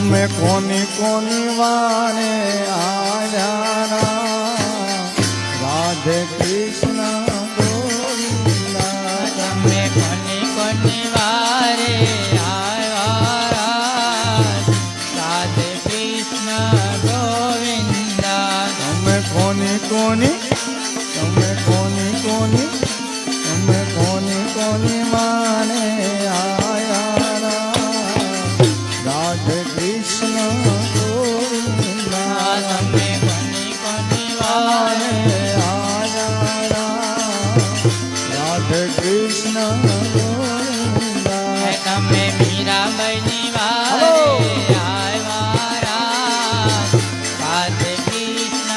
તમે કોની કોની વારે આવ્યા રાધે કૃષ્ણ ગોવિંદા તમે કોની કોની વારે આવ્યા રાધે કૃષ્ણ ગોવિંદા તમે કોની કોની તમે કોની કોની તમે કોની કોની માને આયા રાધે કૃષ્ણ ગોવિંદા તમે કોની કોની વારે આયા રાધે કૃષ્ણ ગોવિંદા તમે મીરાબાઈની વારે આવ્યા રાધે કૃષ્ણ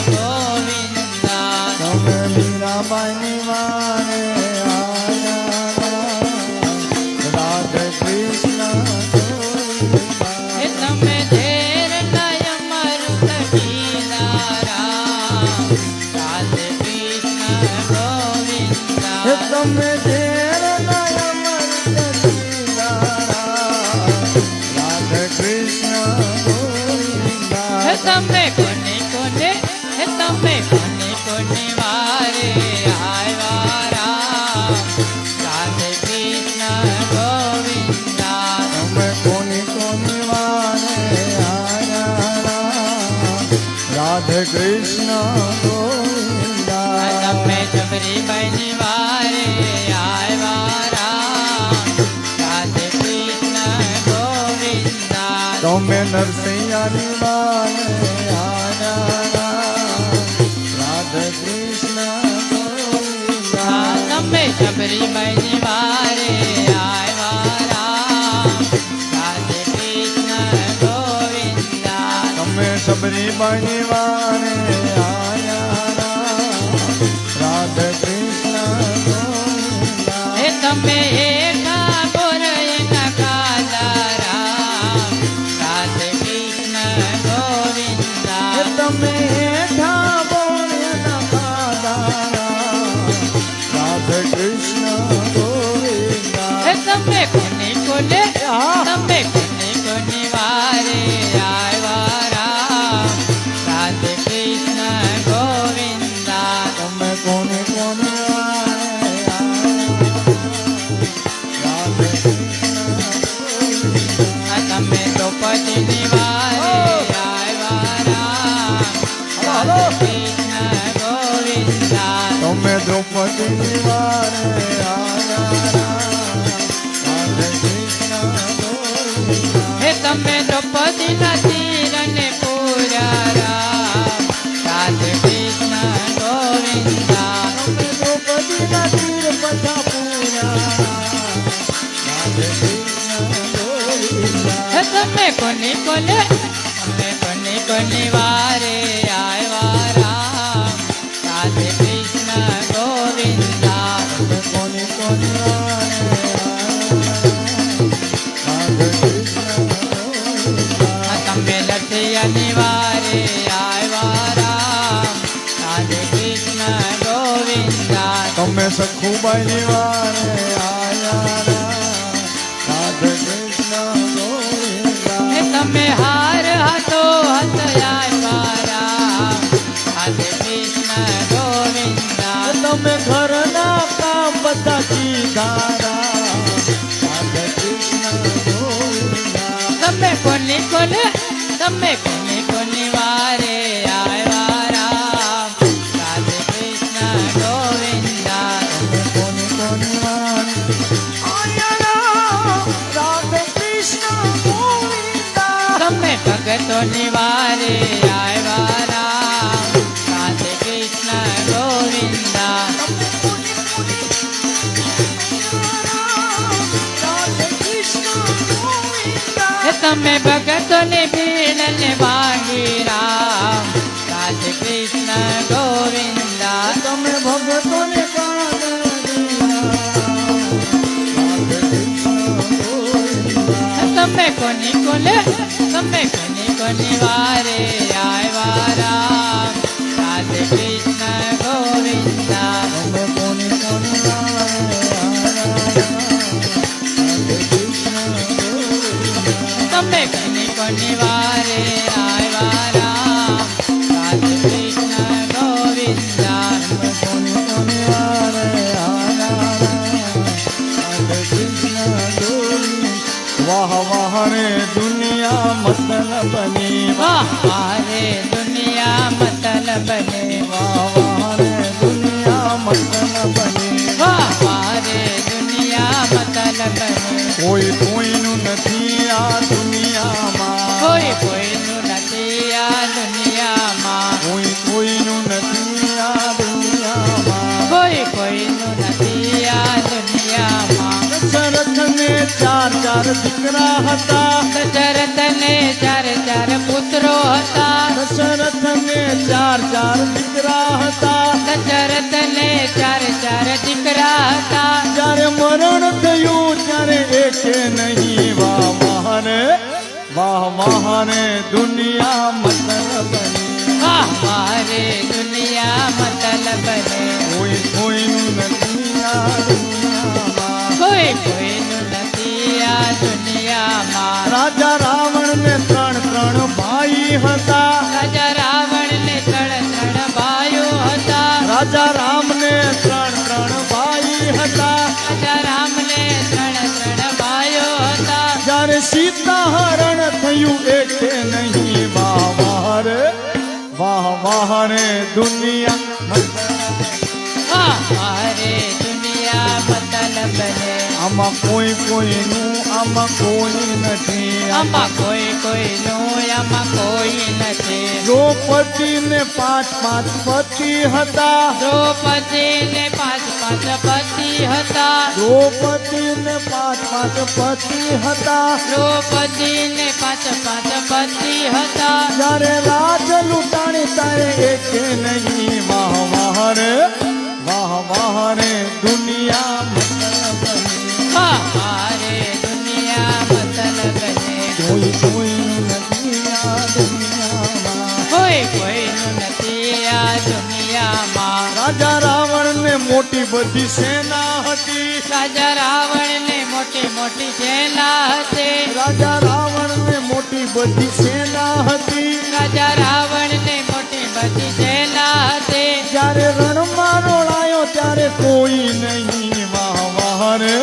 ગોવિંદા તમે મીરાબાઈની વારે આયા રાધે કૃષ્ણ ગોવિંદા તમે ધેર નય મરુત ગીલારામ રાધે કૃષ્ણ ગોવિંદા તમે દેર રાધે કૃષ્ણ ગોવિંદા તમે કોને કોને તમે કોને કોને વારે આવ્યા રામ રાધે કૃષ્ણ ગોવિંદા તમે કોની કોની વારે આયા રાધે કૃષ્ણ ગોવિંદા તમે જબરીબાઈની વારે આવ્યા રામ રાધે કૃષ્ણ ગોવિંદા તમે નરસિંહની વારે આયા રાધે કૃષ્ણ ગોવિંદા તમે જબરીબાઈની વારે આવ્યા રામ રાધે કૃષ્ણ ગોવિંદા તમે સબરીબાઈની વારે આયા રાધે કૃષ્ણ ગોવિંદા હે તમે એકા ગોર એકા કાલા રામ રાધે કૃષ્ણ ગોવિંદા તમે હેઠા બોલ્યા રાધે કૃષ્ણ ગોવિંદા હે તમે કોને કોને તમે કોને કોને વારે આવ્યા રામ રાધે કૃષ્ણ ગોવિંદા તમે કોને કોને રાધે કૃષ્ણ ગોવિંદા તમે દ્રૌપદીની વારે આવ્યા રામ રાધે કૃષ્ણ ગોવિંદા તમે દ્રૌપદીની વારે આયા રાધે કૃષ્ણ ગોવિંદા હે તમે દ્રૌપદીના તીરને પૂરા રામ રાધે કૃષ્ણ ગોવિંદા તમે દ્રૌપદીના તીર પછા પૂરા રાધે કૃષ્ણ ગોવિંદા હે તમે કોને કોને તમે કોને કોને વારે આવ્યા રામ રાધે કૃષ્ણ ગોવિંદા તમે કોની કોની વારે રાધે કૃષ્ણ ગોવિંદા તમે લઠિયાની વારે આવ્યા રામ રાધે કૃષ્ણ ગોવિંદા તમે સખુબાઈની વારે આયા રાધે કૃષ્ણ ગોવિંદા હે તમે હાર હતો હત આવ્યા રામ રાધે કૃષ્ણ ગોવિંદા તમે ઘરના કામ બધા કીધા રાધે કૃષ્ણ ગોવિંદા તમે કોને કોને તમે કોને કોને વારે આવ્યા રામ રાધે કૃષ્ણ ગોવિંદા તમે કોની કોની વારે આયા રાધે કૃષ્ણ ગોવિંદા તમે ભગતોની વારે આવ્યા રામ રાધે કૃષ્ણ ગોવિંદા રાધે કૃષ્ણ ગોવિંદા હે તમે ભગતોની ભીડને ભાંગી રામ રાધે કૃષ્ણ ગોવિંદા તમે ભગતોને રાધે કૃષ્ણ ગોવિંદા તમે કોની કોને તમે કોની કોની વારે આવ્યા રામ રાધે કૃષ્ણ ગોવિંદા તમે કોની કોની વારે આયા રાધે કૃષ્ણ ગોવિંદા તમે કોની કોની મારે દુનિયા મતલબની વાહ મારે દુનિયા મતલબની મારે દુનિયા મતલબની વાહ મારે દુનિયા મતલબની કોઈ કોઈનું નથી આ દુનિયામાં કોઈ કોઈનું નથી આ દુનિયામાં કોઈ કોઈનું નથી આ દુનિયામાં કોઈ કોઈનું નથી આ દુનિયામાં દશરથને ચાર ચાર દીકરા હતા દશરથને ચાર ચાર પુત્રો હતા દશરથને ચાર ચાર દીકરા હતા દશરથને ચાર ચાર દીકરા હતા જ્યારે મરણ થયું ત્યારે એકે નહીં વાહ મારે દુનિયા મતલબની વાહ મારે દુનિયા મતલબની કોઈ કોઈનું નથી આ દુનિયામાં કોઈ કોઈનું નથી આ દુનિયામાં રાજા રાવણને ત્રણ ભાઈ હતા રાજા રાવણને ત્રણ ભાઈઓ હતા રાજા રામને ત્રણ ભાઈ હતા રાજા રામને ત્રણ ભાઈઓ હતા જ્યારે સીતા હરણ થયું એકે નહીં વાહ રે દુનિયા વાહ મારે દુનિયા મતલબને આમાં કોઈ કોઈનું આમાં કોઈ નથી આમાં કોઈ કોઈનું આમાં કોઈ નથી દ્રૌપદીને પાંચ પતિ હતા દ્રૌપદીને પાંચ પતિ હતા દ્રૌપદીને પાંચ પતિ હતા દ્રૌપદીને પાંચ પતિ હતા જ્યારે રાજ લૂંટાણી તારે એકે નહીં વાહ રે દુનિયા મતલબની વાહ મારે દુનિયા મતલબને કોઈ કોઈનું નથી આ દુનિયામાં કોઈ કોઈનું નથી આ દુનિયામાં રાજા રાવણને મોટી બધી સેના હતી રાજા રાવણને મોટી મોટી સેના હતી રાજા રાવણને મોટી બધી સેના હતી રાજા રાવણને મોટી બધી સેના હતી જ્યારે રણમાં રોળાયો ત્યારે કોઈ નહીં વાહ રે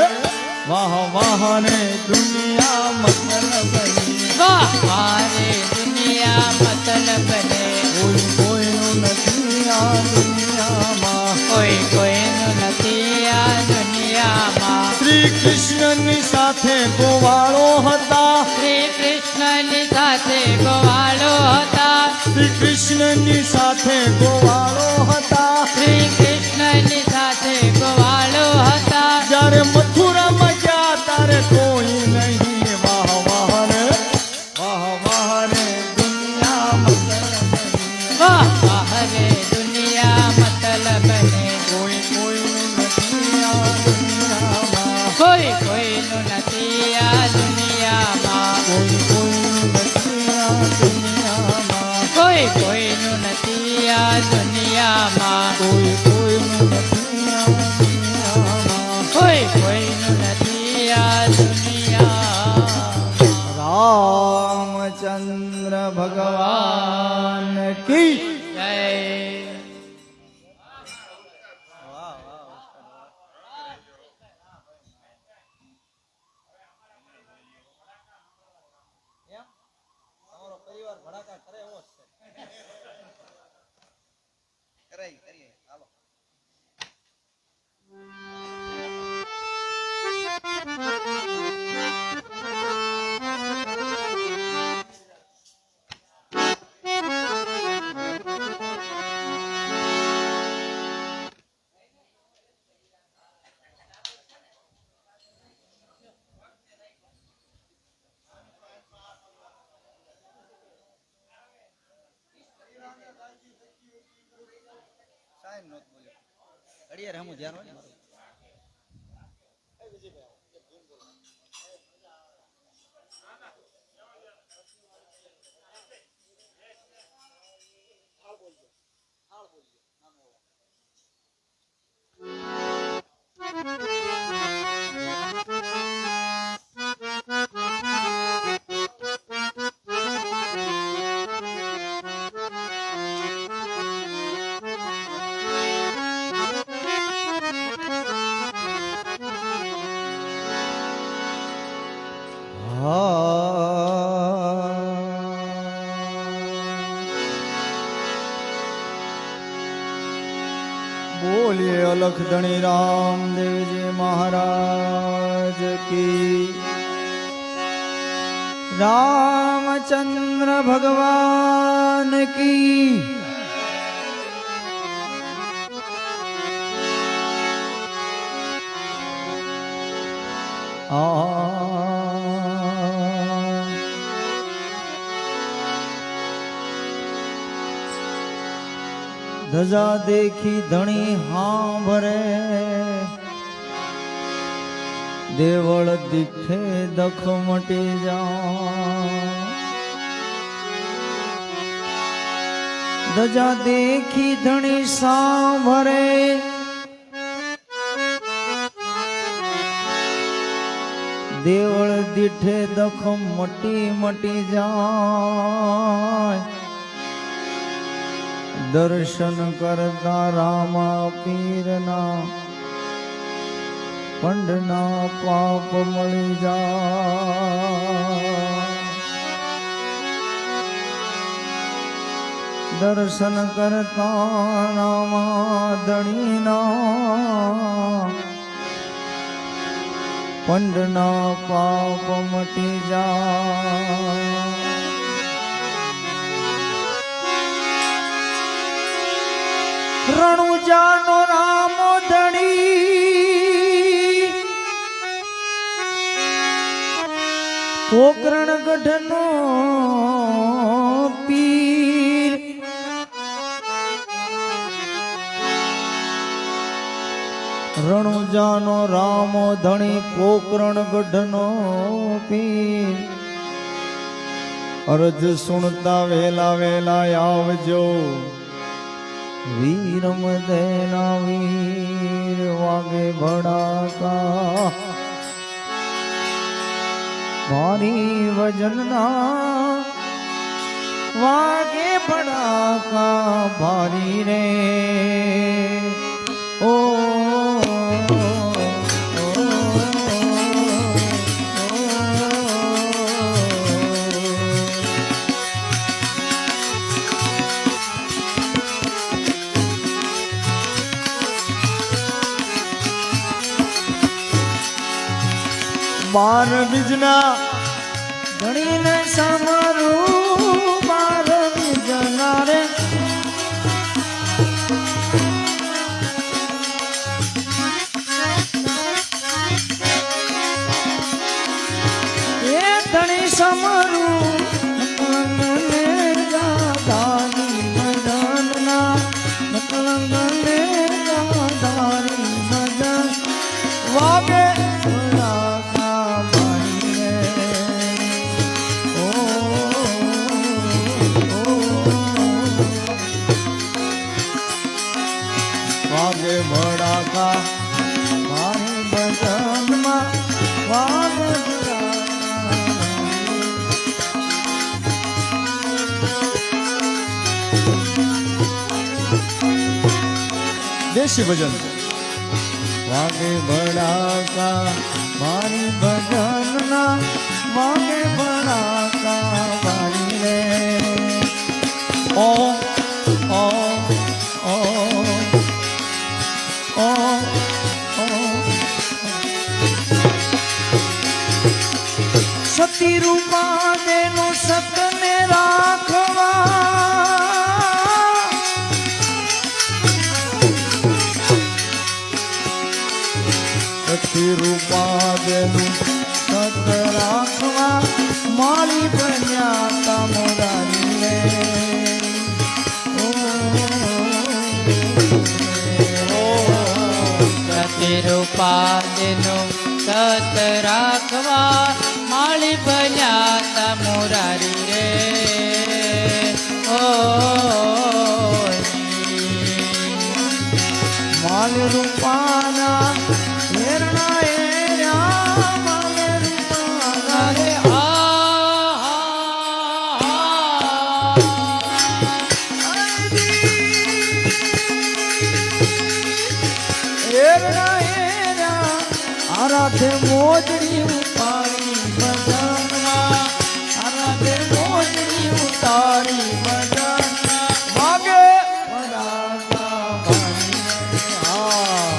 દુનિયા મતલબની વાહ મારે દુનિયા મતલબને કોઈ કોઈનું નથી આ દુનિયામાં કોઈ કોઈનું નથી આ દુનિયામાં શ્રી કૃષ્ણની સાથે ગોવાળો હતા શ્રી કૃષ્ણની સાથે ગોવાળો હતા શ્રી કૃષ્ણની સાથે ગોવાળો હતા શ્રી કૃષ્ણની સાથે ગોવાળો હતા જ્યારે મથુરામાં ગયા ત્યારે કોઈ નહીં વાહ રે દુનિયા મતલબની વાહ મારે દુનિયા મતલબને કોઈ કોઈનું નથી આ દુનિયામાં કોઈ કોઈનું નથી આ દુનિયામાં કોઈ કોઈનું નથી આ દુનિયામાં કોઈ કોઈનું નથી આ દુનિયામાં કોઈ કોઈનું નથી આ દુનિયામાં કોઈ કોઈનું નથી આ દુનિયામાં રામચંદ્ર ભગવાન કી જય તમારો પરિવાર ભડાકા કરે એવો જ છે કરીએ હાલો સાહેબ નોત બોલ્યો ઘડિયાળ હમું ધ્યાન હોય ને મારું લખ ધણી રામદેવજી મહારાજ કી રામચંદ્ર ભગવાન કી ધજા દેખી ધણી હાંભરે દેવળ દીઠે દખ મટી જા ધજા દેખી ધણી સાંભરે દેવળ દીઠે દખ મટી જાય દર્શન કરતા રામા પીરના પંડના પાપ મળી જાય દર્શન કરતા રામા ધણીના પંડના પાપ મટી જાય રણુજાનો રામો ધણી પોકરણ ગઢનો પીર રણુજાનો રામો ધણી પોકરણ ગઢનો પીર અરજ સુણતા વેલા વેલા આવજો વીર મદેના વીર વાગે ભડાકા ભારી વજનના વાગે ભડાકા ભારી રે ઓ બાર બીજના ધણીને સામરું બાર બીજના રે એ ધણી સામરું દાદાની મદનના મકલંગને દાદાની મદન વાગે વાગે ભડાકા મારી બદનમાં વાગે દેશી ભજન વાગે ભડાકા મારી ભજનના વાગે ભડાકા મારી રે ઓ ઓ ઓ સતી રૂપા દેનું સતને રાખવા સતી રૂપા દેનું સત રાખવા મારી બન્યા તમોરાની રે રૂપાદનો સત રાખવા માળી બન્યા મોરારી રે ઓ માલ રૂપાના હેરણા હેરા માલ રૂપાના રે આરાધે મોજડી ઉતારી બજારમાં આરાધે મોજડી ઉતારી બજારમાં વાગે ભડાકા ભાઈ હા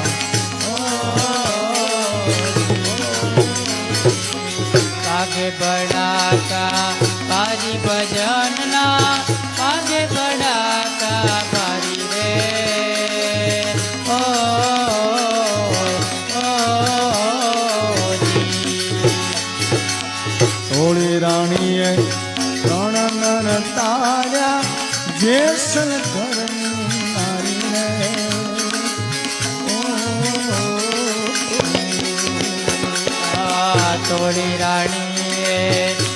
તોડી રાણીએ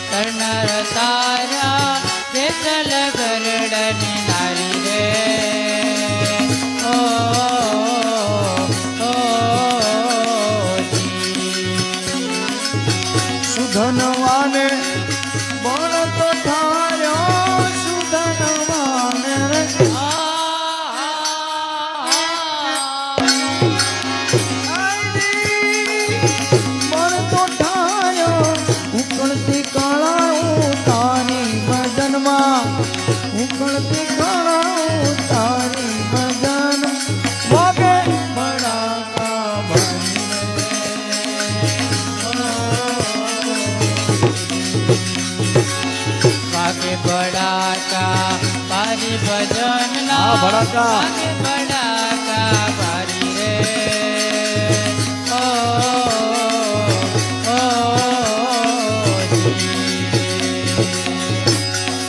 કરનાર તારા જેસલ ગરડની નારી રે ઓ સુધનવાને બળ તો ઠાર્યો સુધનવાને રે બળ તો ઠાર્યો ઉકળતી કળા તારી ભજનમાં ઉકળતી કળા તારી ભજન વાગે બળાકા વાગે બડાકા પારી ભજન ના ભડાકા. વાગે બડાકા પારી રે ઓ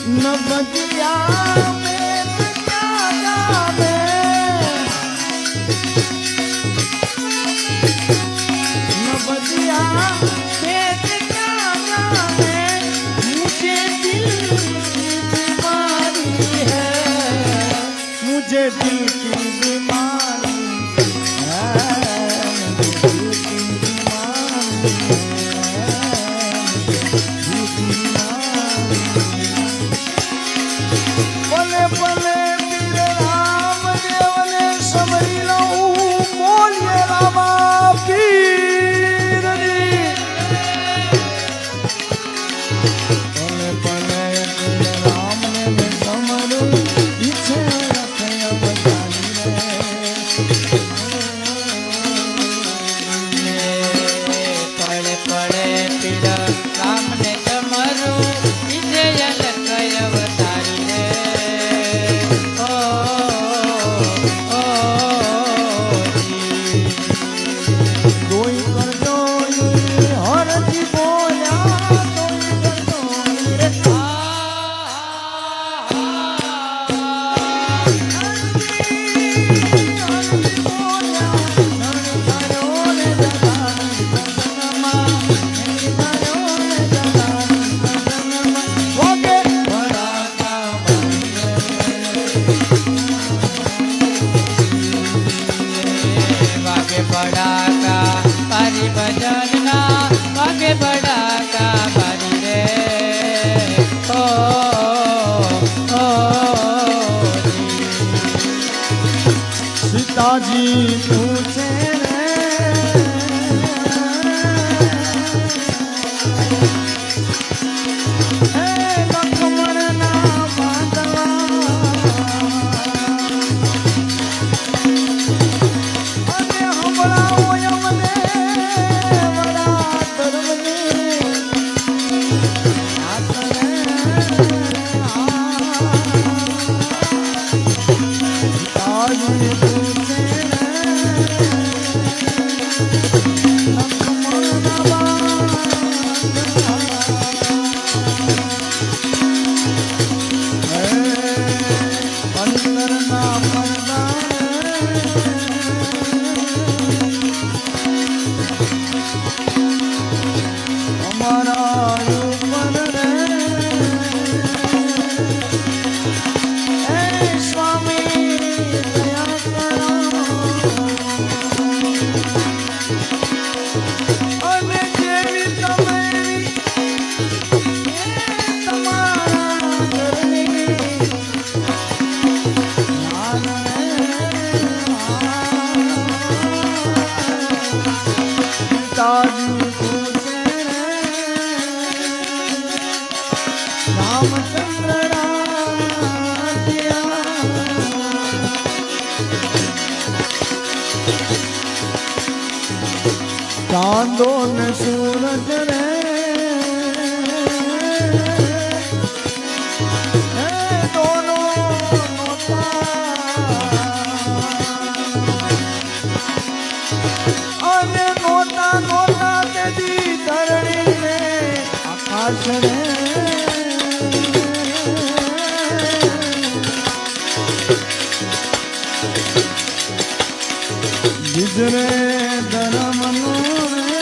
ન બજિયા મેં ક્યા જાવે ન બજિયા મેં ક્યા જાવે મુझे दिल की बीमारी है मुझे दिल की बीमारी है मुझे दिल की बीमारी है दिल की बीमारी पले पले पीर राम देवने समरी लऊं बोलिए रामा पीर री पले पले पीर राम ने मैं समरूं पीछे रखे अवतारी પડે પડે પીડ રામને તમારું વિજય લખય અવતારી રે ઓ कोई कर दो हरजी बोल्या कोई कर दो रे વાગે બડાકા પારી ભજન ના વાગે બડાકા પારી રે ઓ सीताजी पूछे रे हे लक्ष्मण ना बांधवा अरे हमला ओय मने बड़ा धर्मने आतरे सीताजी पूछे रे लक्ष्मण ना बांधवा अंदर ना पर्दा हमारा ऊपर रे हे स्वामी दया करो अने जेवी तमेरी તમારા ઘરની તાજી પૂછે રામચંદ્ર ચાંદો ને સૂરજ રે હે દોનો અને નોતા નોતા તેદી ધરણી ને આકાશ રે બીજરે ધર્મનો રે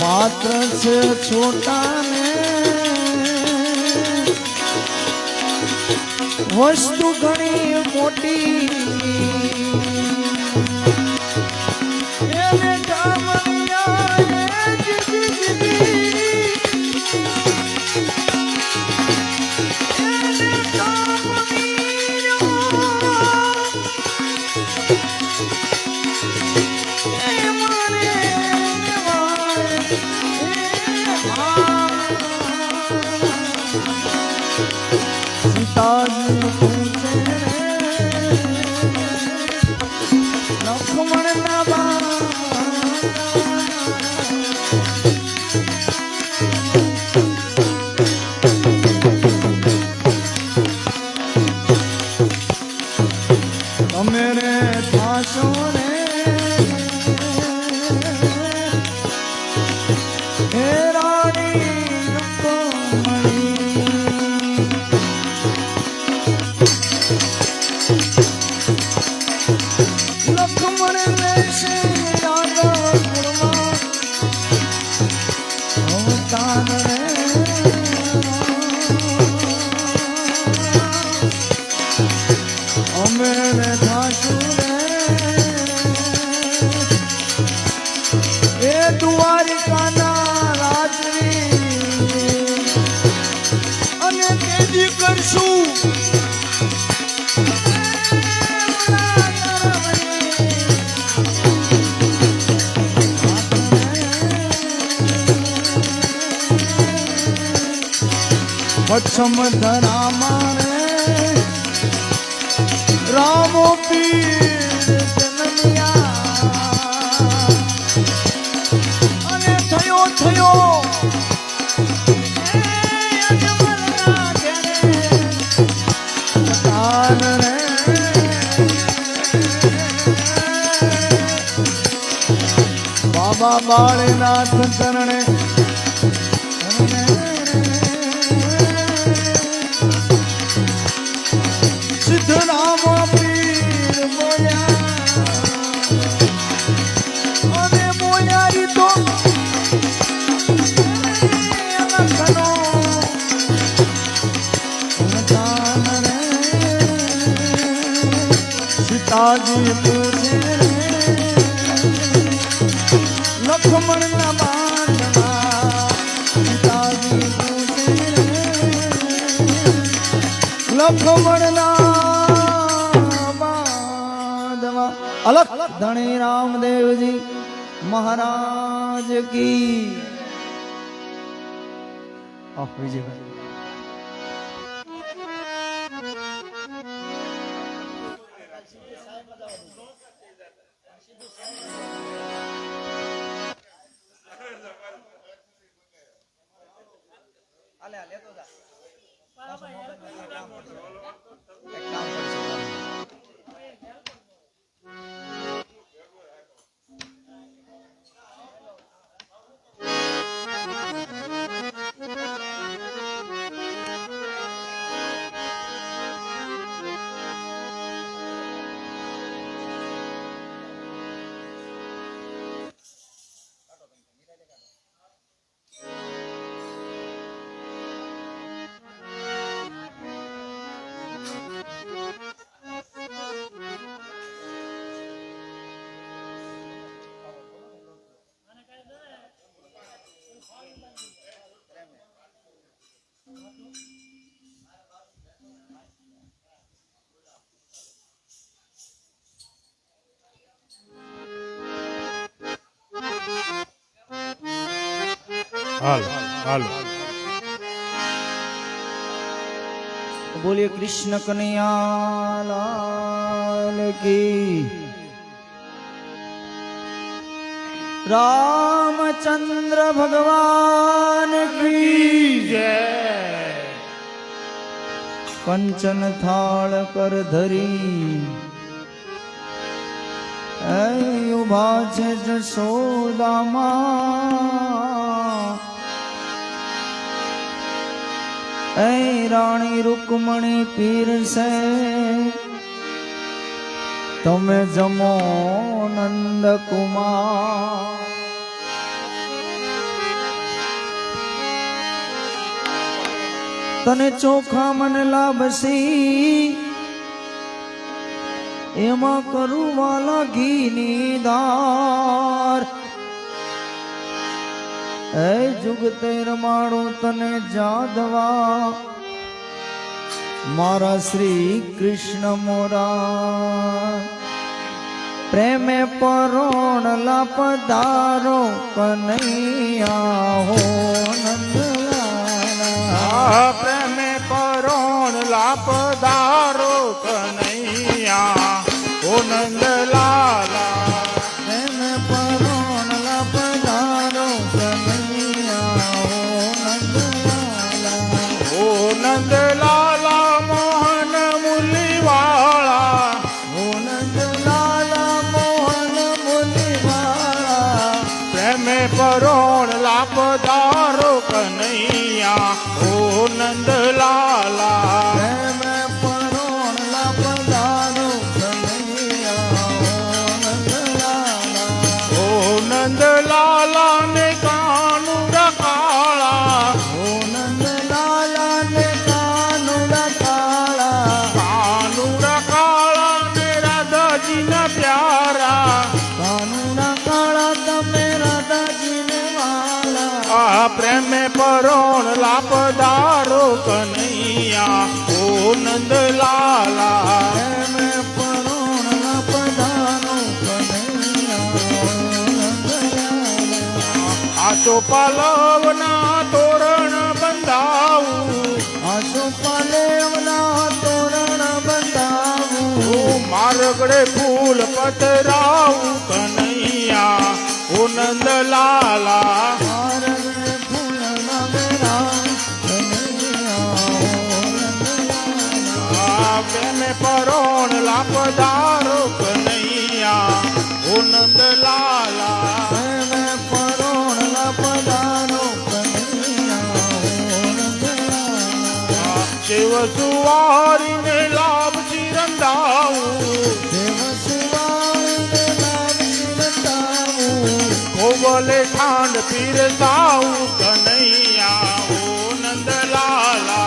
પાત્ર છે છોટા ને વસ્તુ ઘણી મોટી એને ઠામણિયા વત્સમ ધરા મારે રામો પીર જન્મ્યા અને થયો બાબા બાળનાથ ચરણે સિદ્ધરામ પીર બોલ્યા અને બોલ્યારી તો સીતાજી પૂછે લક્ષ્મણ ના બાંધવા સીતાજી પૂછે લક્ષ્મણ ના બાંધવા અલખ ધણી રામદેવજી મહારાજ કી વિજયભાઈ હાલો બોલીએ કૃષ્ણ કનૈયા લાલ કી રામચંદ્ર ભગવાન કી જય કંચન થાળ કર ધરી ઉભા છે જશોદામાં રાણી રૂકમણી પીરસે તમે જમો નંદ કુમાર તને ચોખા મને લાભસી એમાં કરું વાલા ઘીની દાર એ જુગતે રમાડું તને જાદવા મારા શ્રી કૃષ્ણ મોરા પ્રેમે પરોણ લાપધારો કનૈયા હો નંદલાલા પ્રેમે પરોણ લાપધારો કનૈયા ઓ નંદલાલા પ્રેમે પરોણ લાપધારો કનૈયા હો નંદલાલા ઓ નંદલાલા મોહન મુરલીવાળા હો નંદલાલા મોહન મુનિવાળા પ્રેમે પરોણ લાપધારો કનૈયા ઓ નંદલાલા પ્રેમે પરોણ લાપધારો કનૈયા હો નંદલાલા ઓ નંદલાલા ને કાનુડા કાળા હો નંદલાલા ને કાનુડા કાળા કાનુડા કાળા ને રાધાજીના પ્યારા કાનુડા કાળા તમે રાધાજીને વાલા આ પ્રેમે પરોણ લાપધારો કનૈયા ઓ નંદલાલા પ્રેમે પરોણ લાપધારો કનૈયા હો નંદલાલા આસો પાલવના તોરણ બંધાવું આસો પાલેવના તોરણ બંધાવું મારગડે ફૂલ પતરાવું કનૈયા ઓ નંદલાલા મારગડે ફૂલ નવેરા કનૈયા હો નંદલાલા આ પ્રેમે પરોણ લાપધારો કનૈયા ઓ નંદલાલા પ્રેમે પરોણ લાપધારો કનૈયા હો નંદલાલા શિવ સુવારીને લાભ ચિરંદાવું દેવ શિવાળને લાગી બતાવું કોવલે ખાંડ પીરસાવું કનૈયા ઓ નંદલાલા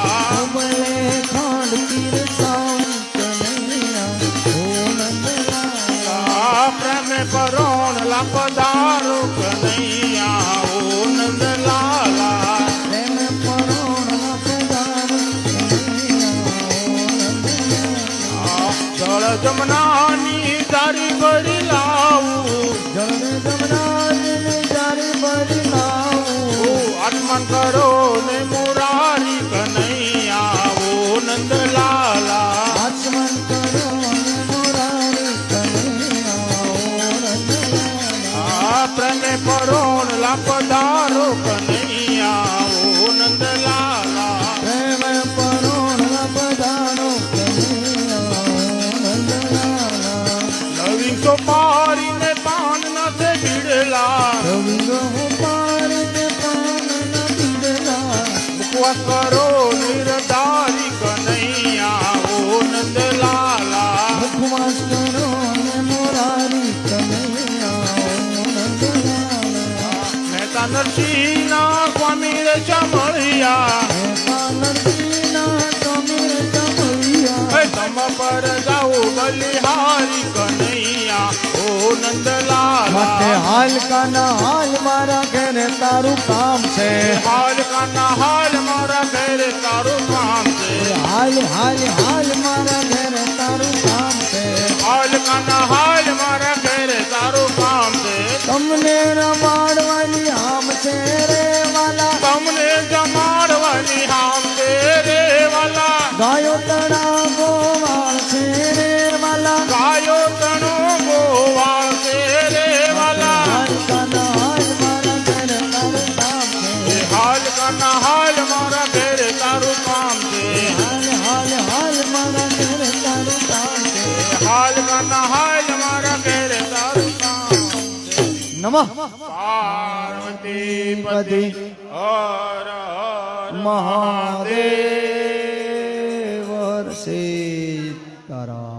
કમલે ખાંડ પીરસાવું કનૈયા હો નંદલાલા આ પ્રેમે પરોણ લાપધારો કનૈયા ઓ નંદલાલા પ્રેમે પરોણ લાપધારો કનૈયા હો નંદલાલા જળ જમનાની દારી ભરી લાવું જળને જમનાને જારી ભરી લાવું આત્મન કરો ને મુરારી કનૈયા ઓ નંદલાલા આચમન કરો ને મોરારી કનૈયા હો નંદલાલા આ પ્રેમે પરોણ લાપધારો કનૈયા ઓ નંદલાલા પ્રેમે પરોણ લાપધારો કનૈયા હો નંદલાલા નવી સોપારીને પાન નથી ભીડલા રવિન્દ્ર હું પારીને પાન ન પીધેલા ઉપવાસ કરો નિરધારી કનૈયા ઓ નંદલાલા ઉપવાસ કરો ને મોરારી કનૈયા હો નંદલાલા મહેતા નરસિંહના સ્વામી રે ચમળિયા નરસિંહના સમીર ચમલિયા તમ પર જાઓ બલિહારી કનૈયા ઓ નંદલાલા માટે હાલ કાના હાલ મારા ઘરે તારું કામ છે હાલ કાના હાલ મારા ઘરે તારું કામ છે હાલ હાલ હાલ મારા ઘરે તારું કામ છે હાલ કાના હાલ મારા ઘરે તારું કામ છે તમને રમાડવાની આમ છે રે વાલા તમને જમાડવાની હામ છે રે વાલા ગાયો તણા ગોવાળ છે રે વાલા ગાયો તણો ગોવાળ છે રે વાલા હાલ કાના હાલ મારા ઘરે તારું કામ છે હાલ કાના હાલ મારા ઘરે તારું કામ છે હાલ હાલ હાલ મારા ઘરે તારું કામ છે હાલ કાના હાલ મારા ઘરે તારું કામ છે નમઃ પાર્વતી પતિ હર હર મહાદેવ સીતારામ